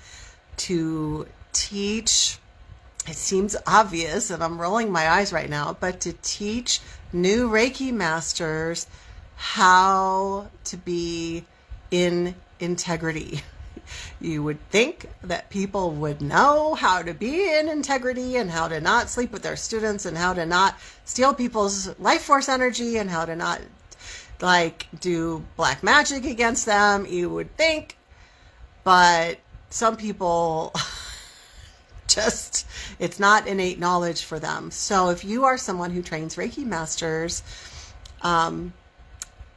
to teach. It seems obvious, and I'm rolling my eyes right now, but to teach new Reiki masters how to be in integrity. You would think that people would know how to be in integrity and how to not sleep with their students and how to not steal people's life force energy and how to not do black magic against them. You would think, but some people it's not innate knowledge for them. So if you are someone who trains Reiki masters, I'm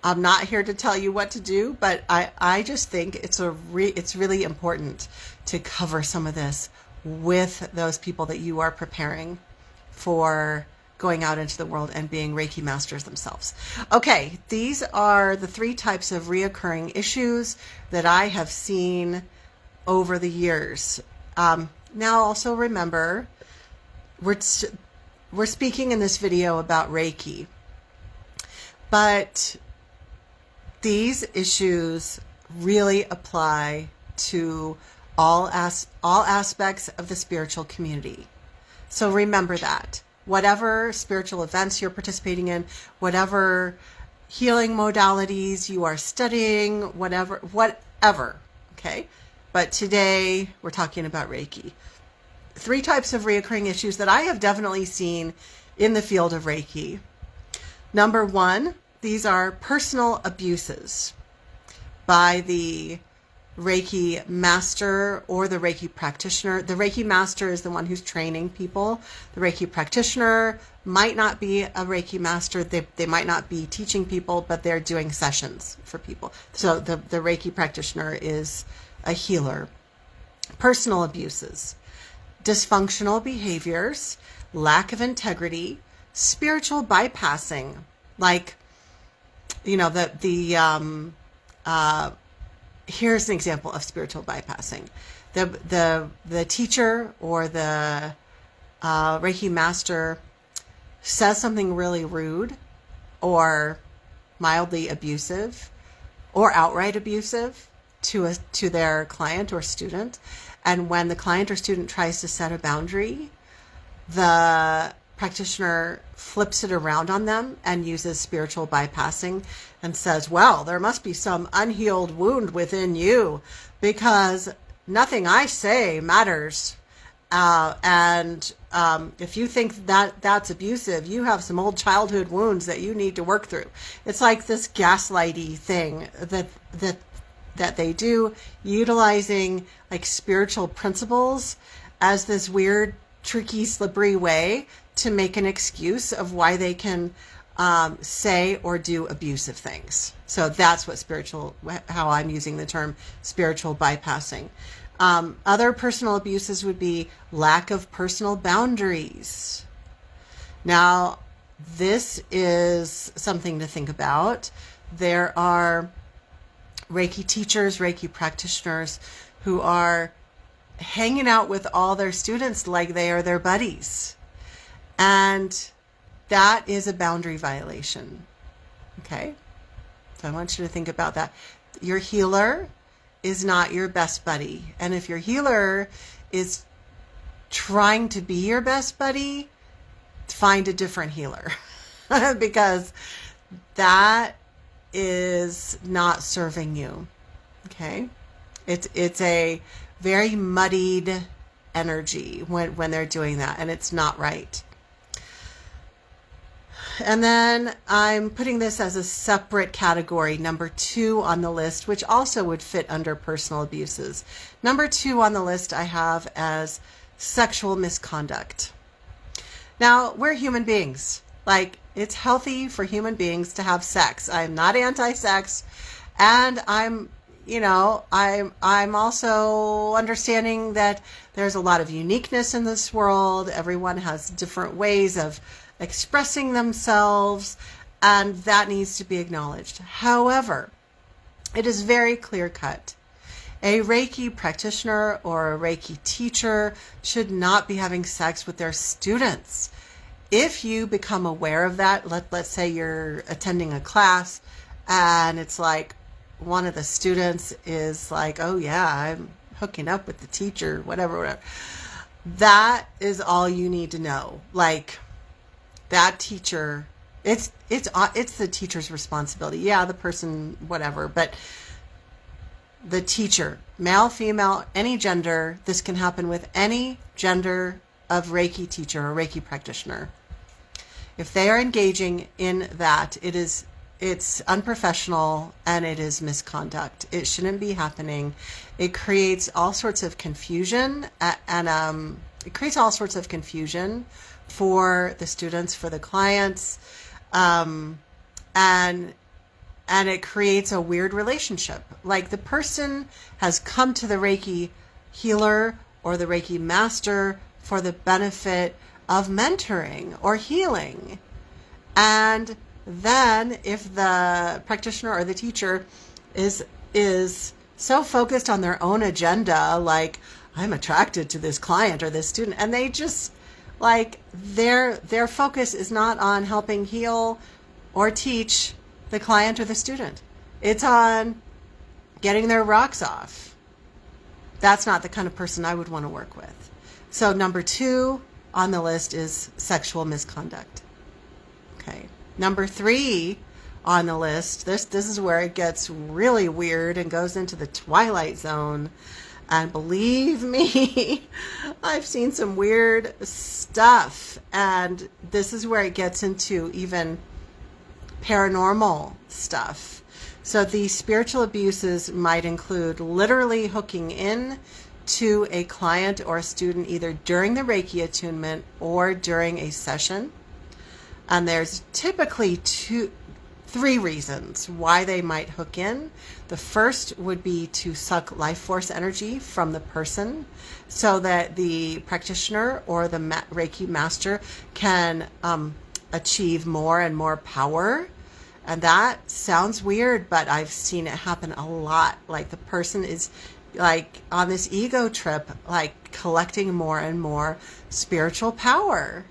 not here to tell you what to do, but I just think it's really important to cover some of this with those people that you are preparing for going out into the world and being Reiki masters themselves. Okay, these are the 3 types of reoccurring issues that I have seen over the years. Now also remember, we're speaking in this video about Reiki, but these issues really apply to all aspects of the spiritual community. So remember that. Whatever spiritual events you're participating in, whatever healing modalities you are studying, whatever, okay? But today we're talking about Reiki. 3 types of reoccurring issues that I have definitely seen in the field of Reiki. Number 1, these are personal abuses by the Reiki master or the Reiki practitioner. The Reiki master is the one who's training people. The Reiki practitioner might not be a Reiki master. They might not be teaching people, but they're doing sessions for people. So the Reiki practitioner is a healer. Personal abuses, dysfunctional behaviors, lack of integrity, spiritual bypassing, like, you know, here's an example of spiritual bypassing. The teacher or the Reiki master says something really rude or mildly abusive or outright abusive to their client or student. And when the client or student tries to set a boundary, the practitioner flips it around on them and uses spiritual bypassing and says, well, there must be some unhealed wound within you because nothing I say matters. And if you think that that's abusive, you have some old childhood wounds that you need to work through. It's like this gaslighty thing that they do, utilizing like spiritual principles as this weird, tricky, slippery way to make an excuse of why they can say or do abusive things. So that's how I'm using the term spiritual bypassing. Other personal abuses would be lack of personal boundaries. Now, this is something to think about. There are Reiki teachers, Reiki practitioners who are hanging out with all their students like they are their buddies. And that is a boundary violation. Okay? So I want you to think about that. Your healer is not your best buddy. And if your healer is trying to be your best buddy, find a different healer because that is not serving you. Okay? It's a very muddied energy when they're doing that, and it's not right. And then I'm putting this as a separate category, number 2 on the list, which also would fit under personal abuses. Number 2 on the list I have as sexual misconduct. Now, we're human beings. Like, it's healthy for human beings to have sex. I'm not anti-sex, and I'm also understanding that there's a lot of uniqueness in this world. Everyone has different ways of expressing themselves, and that needs to be acknowledged. However, it is very clear-cut. A Reiki practitioner or a Reiki teacher should not be having sex with their students. If you become aware of that, let's say you're attending a class and it's like one of the students is like, oh yeah, I'm hooking up with the teacher, whatever. That is all you need to know. Like, that teacher, it's the teacher's responsibility. Yeah, the person, whatever, but the teacher, male, female, any gender, this can happen with any gender of Reiki teacher or Reiki practitioner. If they are engaging in that, it's unprofessional and it is misconduct. It shouldn't be happening. It creates all sorts of confusion and it creates all sorts of confusion for the students, for the clients, and it creates a weird relationship. Like the person has come to the Reiki healer or the Reiki master for the benefit of mentoring or healing. And then if the practitioner or the teacher is so focused on their own agenda, like I'm attracted to this client or this student, and they just like their focus is not on helping heal or teach the client or the student. It's on getting their rocks off. That's not the kind of person I would want to work with. So number 2 on the list is sexual misconduct. Okay. Number 3 on the list, this is where it gets really weird and goes into the twilight zone. And believe me, I've seen some weird stuff. And this is where it gets into even paranormal stuff. So these spiritual abuses might include literally hooking in to a client or a student either during the Reiki attunement or during a session. And there's typically 3 reasons why they might hook in. The first would be to suck life force energy from the person so that the practitioner or the Reiki master can achieve more and more power. And that sounds weird, but I've seen it happen a lot. Like the person is like on this ego trip, like collecting more and more spiritual power.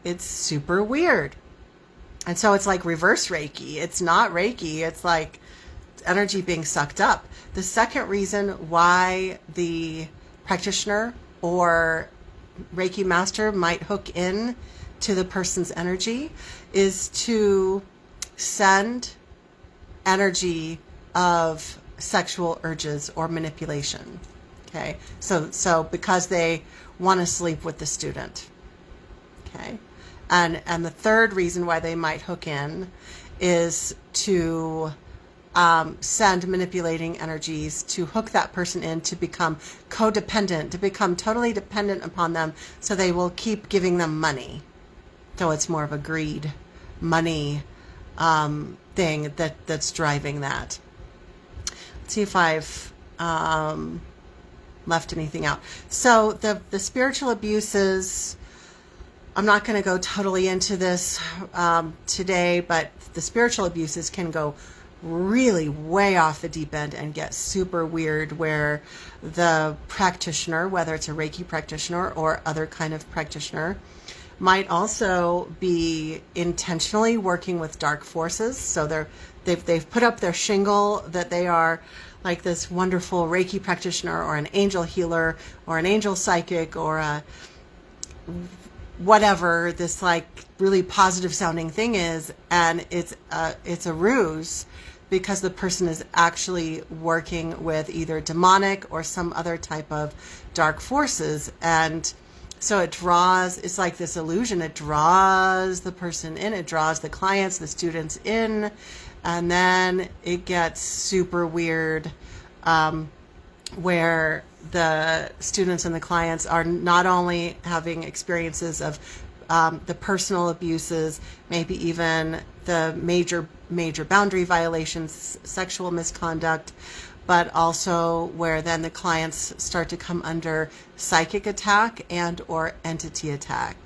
It's super weird. And so it's like reverse Reiki. It's not Reiki. It's like energy being sucked up. The second reason why the practitioner or Reiki master might hook in to the person's energy is to send energy of sexual urges or manipulation. Okay. So because they want to sleep with the student. Okay. And the third reason why they might hook in is to send manipulating energies to hook that person in to become codependent, to become totally dependent upon them, so they will keep giving them money. So it's more of a greed, money thing that's driving that. Let's see if I've left anything out. So the spiritual abuses, I'm not going to go totally into this today, but the spiritual abuses can go really way off the deep end and get super weird, where the practitioner, whether it's a Reiki practitioner or other kind of practitioner, might also be intentionally working with dark forces. So they've put up their shingle that they are like this wonderful Reiki practitioner or an angel healer or an angel psychic or a whatever this like really positive sounding thing is, and it's a ruse, because the person is actually working with either demonic or some other type of dark forces. And so it's like this illusion. It draws the person in, it draws the clients, the students in, and then it gets super weird, where the students and the clients are not only having experiences of the personal abuses, maybe even the major boundary violations, sexual misconduct, but also where then the clients start to come under psychic attack and or entity attack.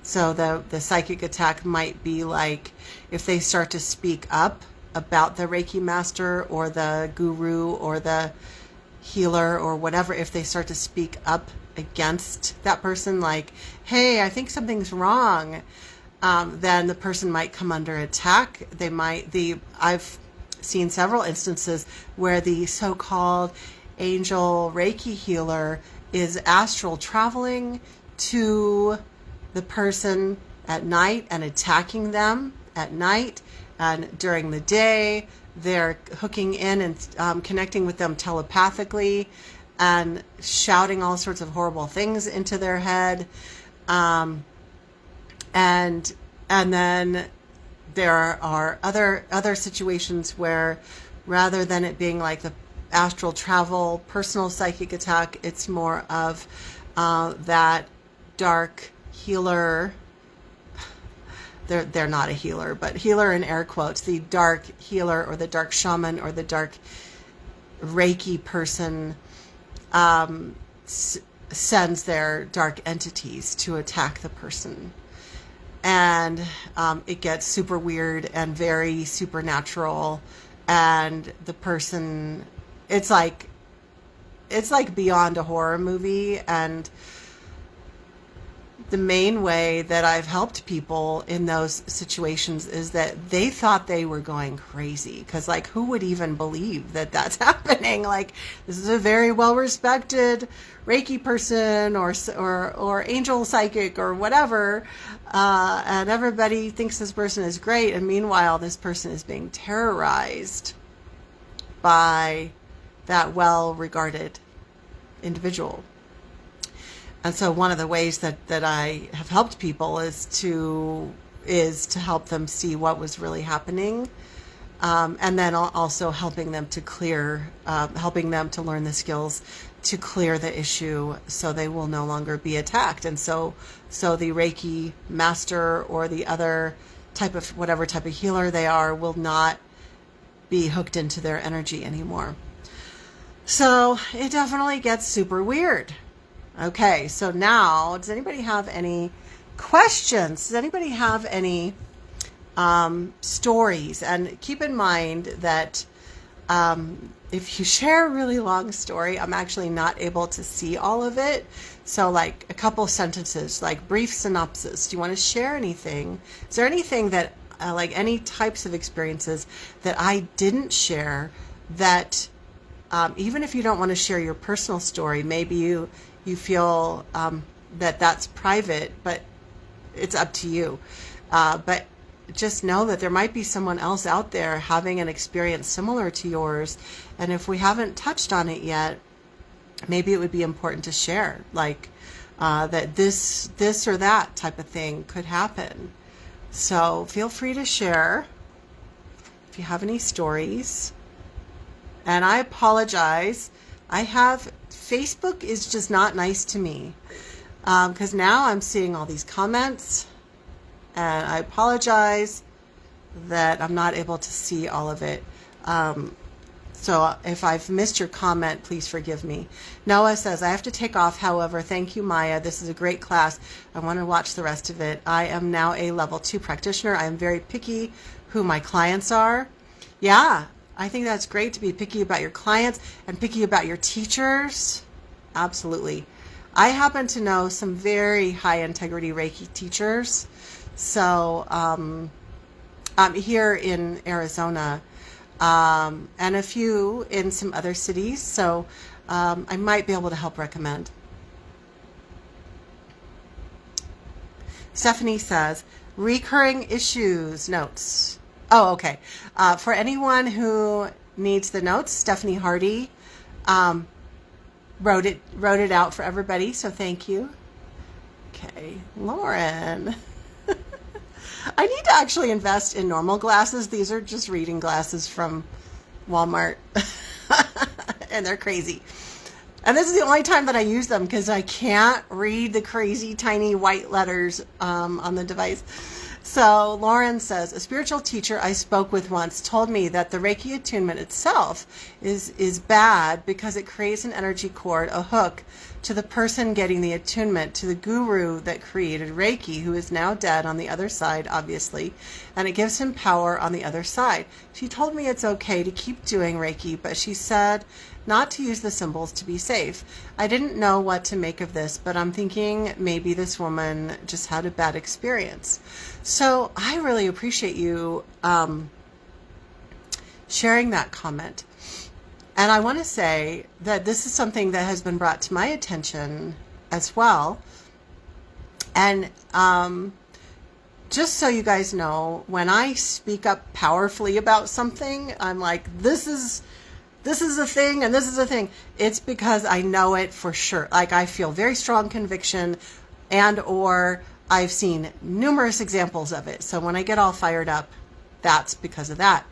So the psychic attack might be like if they start to speak up about the Reiki master or the guru or the healer or whatever, if they start to speak up against that person, like, hey, I think something's wrong, then the person might come under attack. I've seen several instances where the so-called angel Reiki healer is astral traveling to the person at night and attacking them at night, and during the day they're hooking in and connecting with them telepathically and shouting all sorts of horrible things into their head. And then there are other situations where, rather than it being like the astral travel personal psychic attack, it's more of that dark healer, they're not a healer, but healer in air quotes, the dark healer or the dark shaman or the dark Reiki person sends their dark entities to attack the person. And it gets super weird and very supernatural. And the person, it's like beyond a horror movie. And the main way that I've helped people in those situations is that they thought they were going crazy. Because, like, who would even believe that that's happening? Like, this is a very well-respected Reiki person or angel psychic or whatever. And everybody thinks this person is great. And meanwhile, this person is being terrorized by that well-regarded individual. And so one of the ways that I have helped people is to help them see what was really happening, and then also helping them to helping them to learn the skills to clear the issue so they will no longer be attacked. And so the Reiki master or the other whatever type of healer they are will not be hooked into their energy anymore. So it definitely gets super weird. Okay, so now, does anybody have any questions? Does anybody have any stories? And keep in mind that if you share a really long story, I'm actually not able to see all of it. So like a couple sentences, like brief synopsis. Do you want to share anything? Is there anything that, like any types of experiences that I didn't share that, even if you don't want to share your personal story, maybe you feel that that's private, but it's up to you. But just know that there might be someone else out there having an experience similar to yours. And if we haven't touched on it yet, maybe it would be important to share, like that this or that type of thing could happen. So feel free to share if you have any stories. And I apologize. Facebook is just not nice to me, because now I'm seeing all these comments, and I apologize that I'm not able to see all of it. So if I've missed your comment, please forgive me. Noah says, I have to take off. However, thank you, Maya. This is a great class. I want to watch the rest of it. I am now a level 2 practitioner. I am very picky who my clients are. Yeah. I think that's great to be picky about your clients and picky about your teachers. Absolutely. I happen to know some very high integrity Reiki teachers. So I'm here in Arizona, and a few in some other cities. So I might be able to help recommend. Stephanie says, recurring issues notes. Oh, okay. For anyone who needs the notes, Stephanie Hardy wrote it out for everybody, so thank you. Okay, Lauren. I need to actually invest in normal glasses. These are just reading glasses from Walmart, and they're crazy. And this is the only time that I use them because I can't read the crazy tiny white letters on the device. So Lauren says, a spiritual teacher I spoke with once told me that the Reiki attunement itself is bad because it creates an energy cord, a hook, to the person getting the attunement, to the guru that created Reiki, who is now dead on the other side, obviously, and it gives him power on the other side. She told me it's okay to keep doing Reiki, but she said not to use the symbols to be safe. I didn't know what to make of this, but I'm thinking maybe this woman just had a bad experience. So I really appreciate you sharing that comment. And I want to say that this is something that has been brought to my attention as well. And just so you guys know, when I speak up powerfully about something, I'm like, this is a thing and this is a thing. It's because I know it for sure. Like, I feel very strong conviction, and or I've seen numerous examples of it. So when I get all fired up, that's because of that.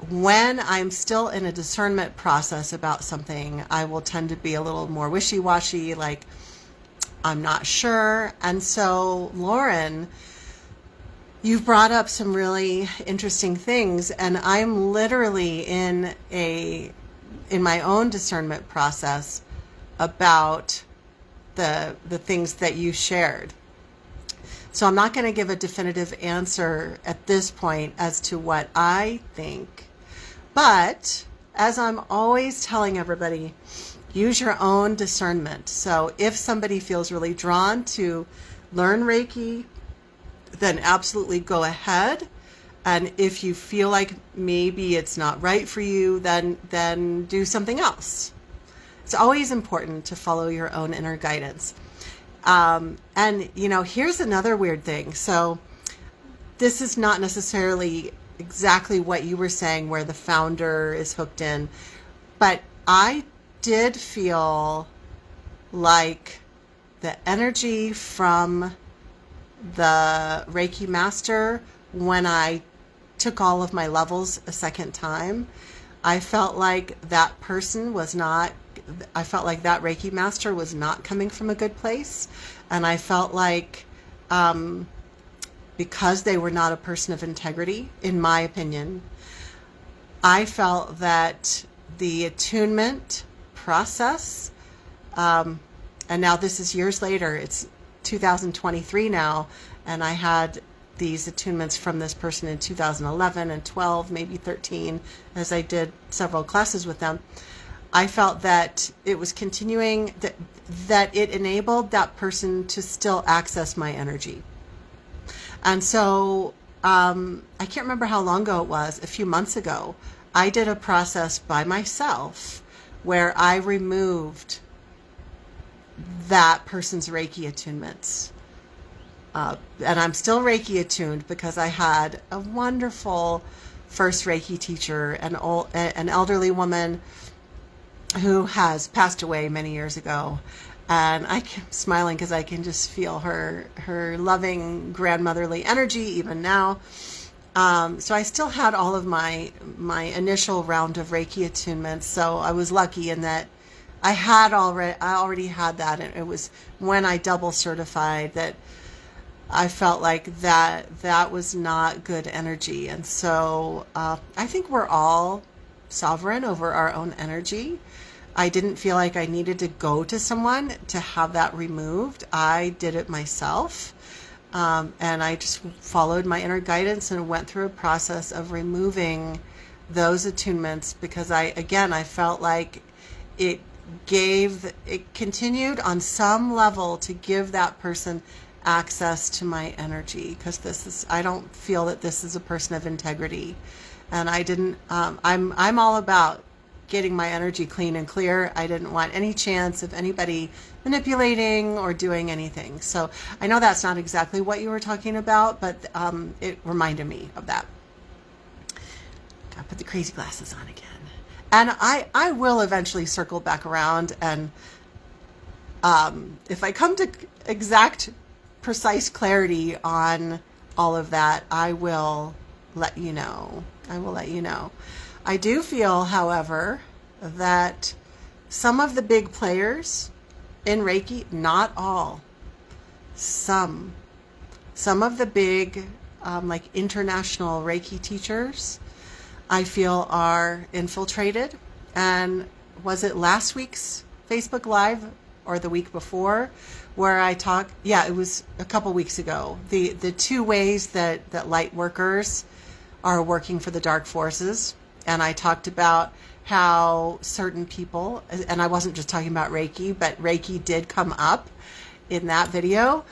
When I'm still in a discernment process about something, I will tend to be a little more wishy-washy, like, I'm not sure. And so, Lauren, you've brought up some really interesting things, and I'm literally in my own discernment process about the things that you shared. So I'm not going to give a definitive answer at this point as to what I think, but as I'm always telling everybody, use your own discernment. So if somebody feels really drawn to learn Reiki, then absolutely go ahead. And if you feel like maybe it's not right for you, then do something else. It's always important to follow your own inner guidance. And, you know, here's another weird thing. So this is not necessarily exactly what you were saying where the founder is hooked in, but I did feel like the energy from the Reiki master, when I took all of my levels a second time, I felt like that person was not, I felt like that Reiki master was not coming from a good place. And I felt like, because they were not a person of integrity, in my opinion, I felt that the attunement process, and now this is years later, it's 2023 now, and I had these attunements from this person in 2011 and 12, maybe 13, as I did several classes with them. I felt that it was continuing, that it enabled that person to still access my energy. And so I can't remember how long ago it was, a few months ago, I did a process by myself where I removed that person's Reiki attunements. And I'm still Reiki attuned because I had a wonderful first Reiki teacher, an elderly woman who has passed away many years ago. And I'm smiling because I can just feel her loving grandmotherly energy even now. So I still had all of my initial round of Reiki attunements. So I was lucky in that I already had that. And it was when I double certified that I felt like that was not good energy. And so I think we're all sovereign over our own energy. I didn't feel like I needed to go to someone to have that removed. I did it myself. And I just followed my inner guidance and went through a process of removing those attunements because I felt like it continued on some level to give that person access to my energy, because I don't feel that this is a person of integrity. And I didn't, I'm all about getting my energy clean and clear. I didn't want any chance of anybody manipulating or doing anything. So I know that's not exactly what you were talking about, but it reminded me of that. Gotta put the crazy glasses on again. And I will eventually circle back around, and if I come to exact, precise clarity on all of that, I will let you know. I do feel, however, that some of the big players in Reiki, not all, some of the big like international Reiki teachers, I feel are infiltrated. And was it last week's Facebook Live or the week before where I talked? Yeah, it was a couple weeks ago. The two ways that light workers are working for the dark forces. And I talked about how certain people, and I wasn't just talking about Reiki, but Reiki did come up in that video.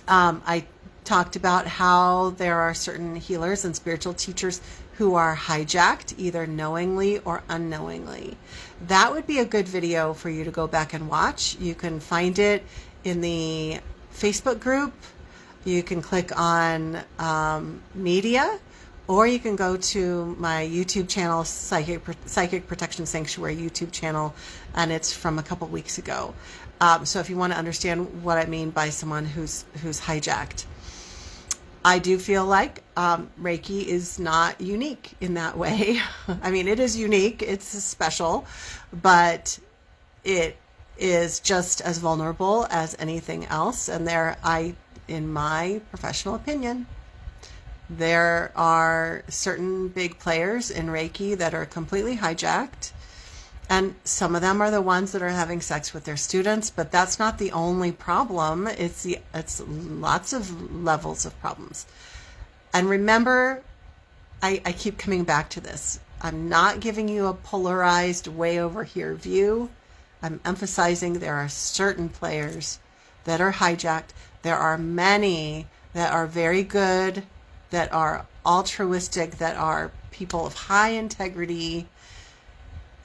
I talked about how there are certain healers and spiritual teachers who are hijacked, either knowingly or unknowingly. That would be a good video for you to go back and watch. You can find it in the Facebook group. You can click on media, or you can go to my YouTube channel, Psychic Protection Sanctuary YouTube channel, and it's from a couple weeks ago. So if you want to understand what I mean by someone who's hijacked. I do feel like Reiki is not unique in that way. I mean, it is unique, it's special, but it is just as vulnerable as anything else. And in my professional opinion, there are certain big players in Reiki that are completely hijacked. And some of them are the ones that are having sex with their students, but that's not the only problem. It's lots of levels of problems. And remember, I keep coming back to this. I'm not giving you a polarized way over here view. I'm emphasizing there are certain players that are hijacked. There are many that are very good, that are altruistic, that are people of high integrity,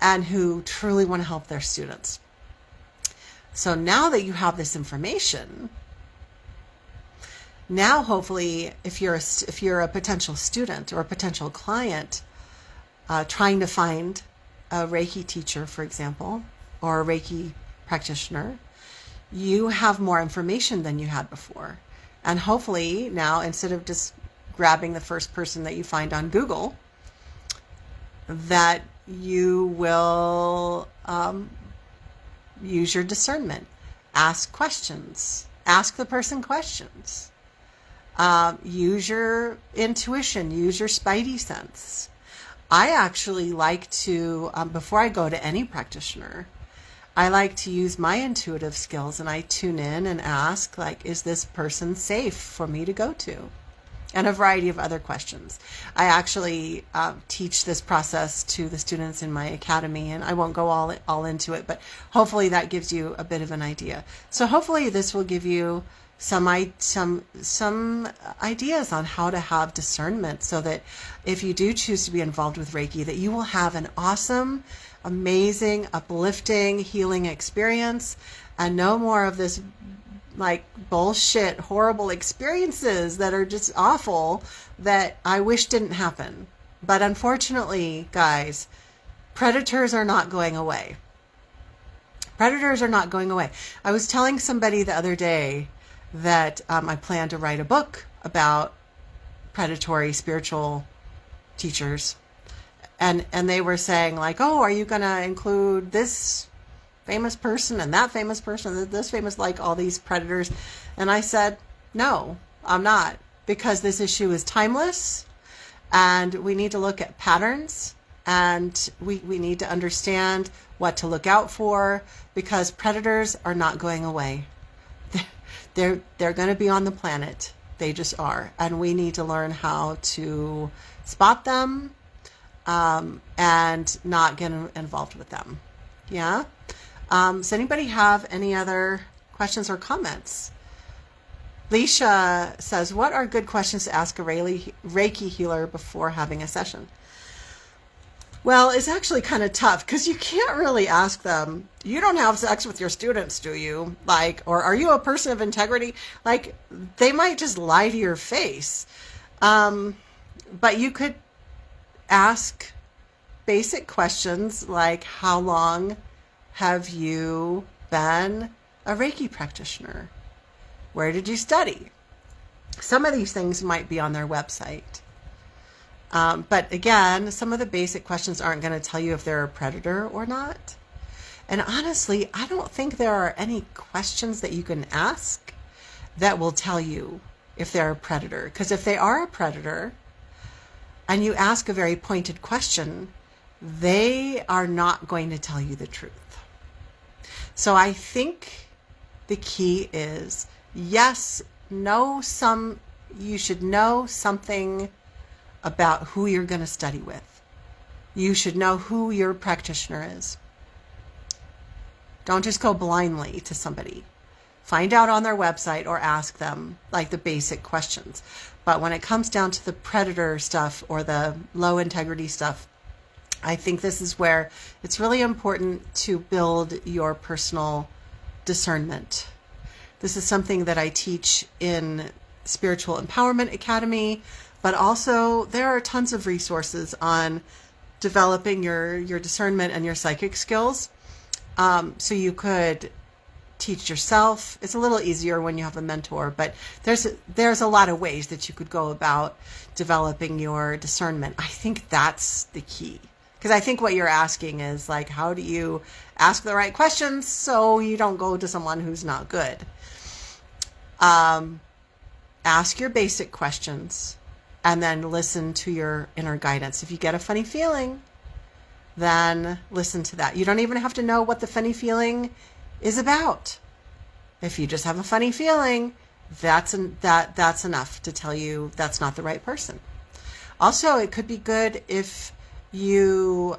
and who truly want to help their students. So now that you have this information, now hopefully if you're a potential student or a potential client trying to find a Reiki teacher, for example, or a Reiki practitioner, you have more information than you had before. And hopefully now, instead of just grabbing the first person that you find on Google, that you will use your discernment. Ask questions. Ask the person questions. Use your intuition. Use your spidey sense. I actually like to, before I go to any practitioner, I like to use my intuitive skills, and I tune in and ask, like, is this person safe for me to go to? And a variety of other questions. I actually teach this process to the students in my academy, and I won't go all into it, but hopefully that gives you a bit of an idea. So hopefully this will give you some ideas on how to have discernment, so that if you do choose to be involved with Reiki, that you will have an awesome, amazing, uplifting, healing experience, and no more of this like bullshit, horrible experiences that are just awful that I wish didn't happen. But unfortunately, guys, predators are not going away. Predators are not going away. I was telling somebody the other day that I plan to write a book about predatory spiritual teachers. And they were saying like, oh, are you going to include this famous person and that famous person, this famous, like all these predators? And I said, no, I'm not, because this issue is timeless, and we need to look at patterns, and we need to understand what to look out for, because predators are not going away. They're going to be on the planet. They just are. And we need to learn how to spot them and not get involved with them. Yeah? Does anybody have any other questions or comments? Leisha says, what are good questions to ask a Reiki healer before having a session? Well, it's actually kind of tough, because you can't really ask them, you don't have sex with your students, do you? Like, or are you a person of integrity? Like, they might just lie to your face. But you could ask basic questions like, how long have you been a Reiki practitioner? Where did you study? Some of these things might be on their website. But again, some of the basic questions aren't going to tell you if they're a predator or not. And honestly, I don't think there are any questions that you can ask that will tell you if they're a predator. Because if they are a predator and you ask a very pointed question, they are not going to tell you the truth. So I think the key is, yes, you should know something about who you're going to study with. You should know who your practitioner is. Don't just go blindly to somebody. Find out on their website or ask them like the basic questions. But when it comes down to the predator stuff or the low integrity stuff, I think this is where it's really important to build your personal discernment. This is something that I teach in Spiritual Empowerment Academy, but also there are tons of resources on developing your discernment and your psychic skills. So you could teach yourself. It's a little easier when you have a mentor, but there's a lot of ways that you could go about developing your discernment. I think that's the key, Because I think what you're asking is like, how do you ask the right questions so you don't go to someone who's not good? Ask your basic questions and then listen to your inner guidance. If you get a funny feeling, then listen to that. You don't even have to know what the funny feeling is about. If you just have a funny feeling, that's enough to tell you that's not the right person. Also, it could be good if you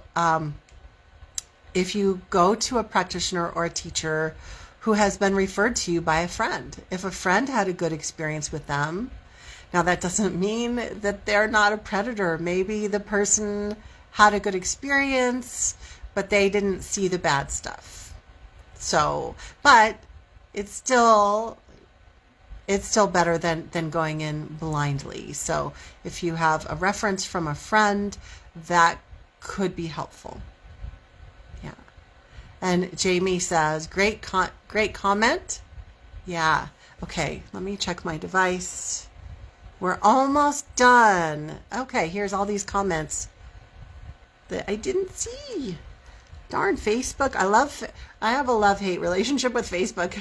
go to a practitioner or a teacher who has been referred to you by a friend. If a friend had a good experience with them, now that doesn't mean that they're not a predator. Maybe the person had a good experience, but they didn't see the bad stuff. So, but it's still better than going in blindly. So if you have a reference from a friend, that could be helpful. Yeah. And Jamie says, great comment. Yeah. Okay, let me check my device. We're almost done. Okay, here's all these comments that I didn't see. Darn Facebook. I have a love-hate relationship with Facebook.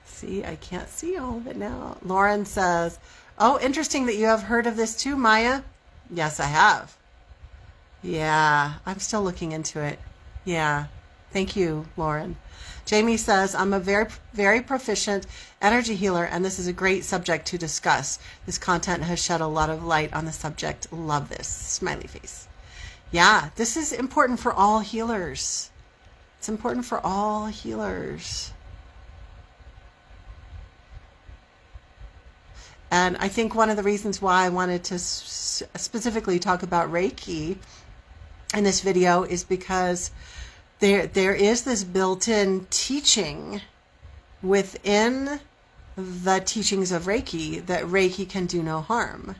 See, I can't see all of it now. Lauren says, oh, interesting that you have heard of this too, Maya. Yes, I have. Yeah, I'm still looking into it. Yeah, thank you, Lauren. Jamie says, I'm a very, very proficient energy healer, and this is a great subject to discuss. This content has shed a lot of light on the subject. Love this. Smiley face. Yeah, this is important for all healers. It's important for all healers. And I think one of the reasons why I wanted to specifically talk about Reiki in this video is because there is this built-in teaching within the teachings of Reiki that Reiki can do no harm.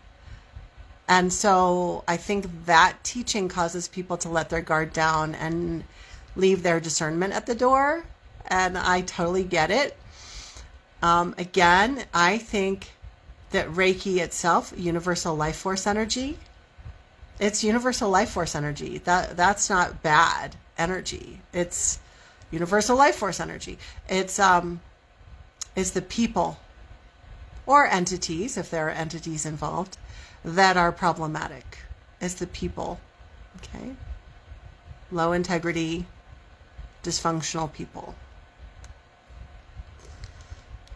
And so I think that teaching causes people to let their guard down and leave their discernment at the door. And I totally get it. Again, I think that Reiki itself, universal life force energy, it's universal life force energy. That's not bad energy. It's universal life force energy. It's the people or entities, if there are entities involved, that are problematic. It's the people, okay? Low integrity, dysfunctional people.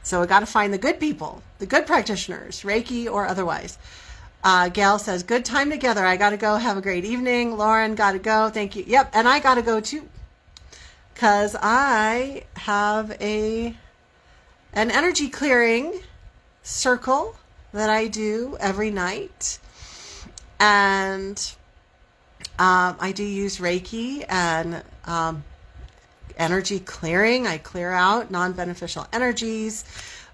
So we got to find the good people, the good practitioners, Reiki or otherwise. Gail says, good time together. I got to go. Have a great evening. Lauren, got to go. Thank you. Yep. And I got to go too, because I have an energy clearing circle that I do every night. And I do use Reiki and energy clearing. I clear out non-beneficial energies.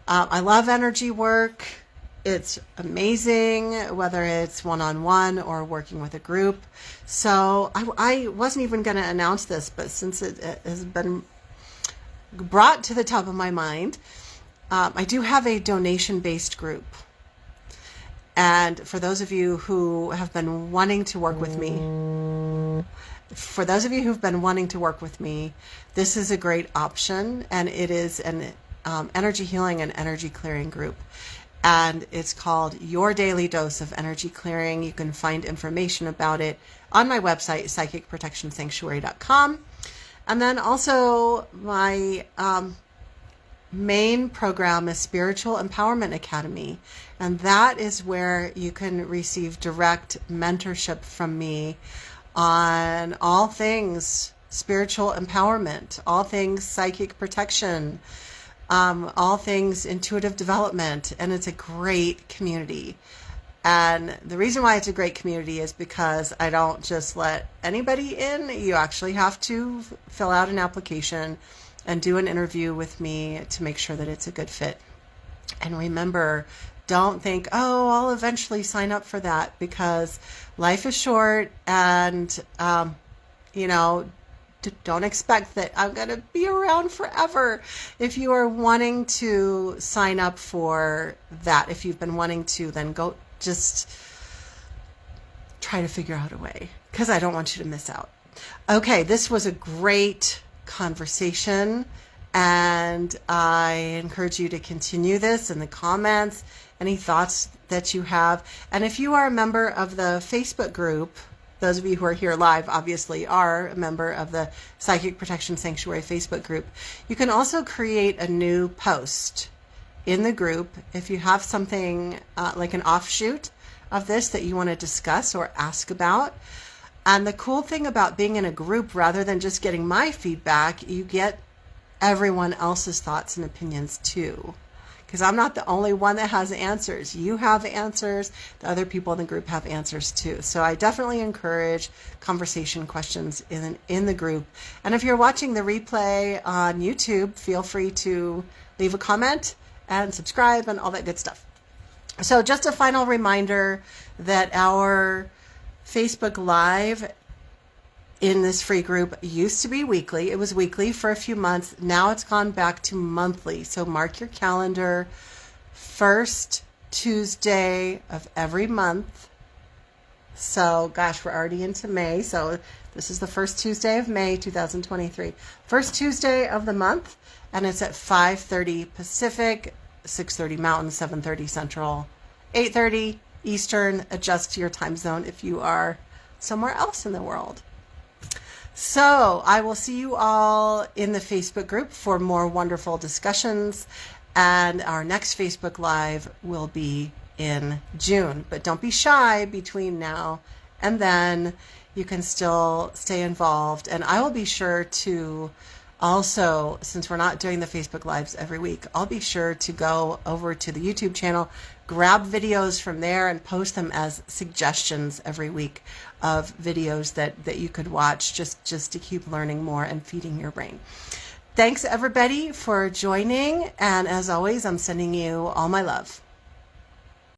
I love energy work. It's amazing, whether it's one-on-one or working with a group. So I wasn't even going to announce this, but since it has been brought to the top of my mind, I do have a donation-based group. And for those of you who have been wanting to work with me, this is a great option, and it is an energy healing and energy clearing group. And it's called Your Daily Dose of Energy Clearing. You can find information about it on my website, psychicprotectionsanctuary.com. And then also my main program is Spiritual Empowerment Academy. And that is where you can receive direct mentorship from me on all things spiritual empowerment, all things psychic protection, all things intuitive development. And it's a great community. And the reason why it's a great community is because I don't just let anybody in. You actually have to fill out an application and do an interview with me to make sure that it's a good fit. And remember, don't think, oh, I'll eventually sign up for that, because life is short, and, don't expect that I'm going to be around forever. If you are wanting to sign up for that, if you've been wanting to, then go just try to figure out a way, because I don't want you to miss out. Okay, this was a great conversation, and I encourage you to continue this in the comments, any thoughts that you have. And if you are a member of the Facebook group, those of you who are here live obviously are a member of the Psychic Protection Sanctuary Facebook group. You can also create a new post in the group if you have something like an offshoot of this that you want to discuss or ask about. And the cool thing about being in a group, rather than just getting my feedback, you get everyone else's thoughts and opinions too. Because I'm not the only one that has answers. You have answers. The other people in the group have answers too. So I definitely encourage conversation questions in the group. And if you're watching the replay on YouTube, feel free to leave a comment and subscribe and all that good stuff. So just a final reminder that our Facebook Live in this free group used to be weekly. It was weekly for a few months. Now it's gone back to monthly. So mark your calendar, first Tuesday of every month. So gosh, we're already into May. So this is the first Tuesday of May, 2023. First Tuesday of the month. And it's at 5:30 Pacific, 6:30 Mountain, 7:30 Central, 8:30 Eastern. Adjust to your time zone if you are somewhere else in the world. So I will see you all in the Facebook group for more wonderful discussions. And our next Facebook Live will be in June. But don't be shy between now and then. You can still stay involved. And I will be sure to also, since we're not doing the Facebook Lives every week, I'll be sure to go over to the YouTube channel, grab videos from there and post them as suggestions every week of videos that you could watch just to keep learning more and feeding your brain. Thanks everybody for joining. And as always, I'm sending you all my love.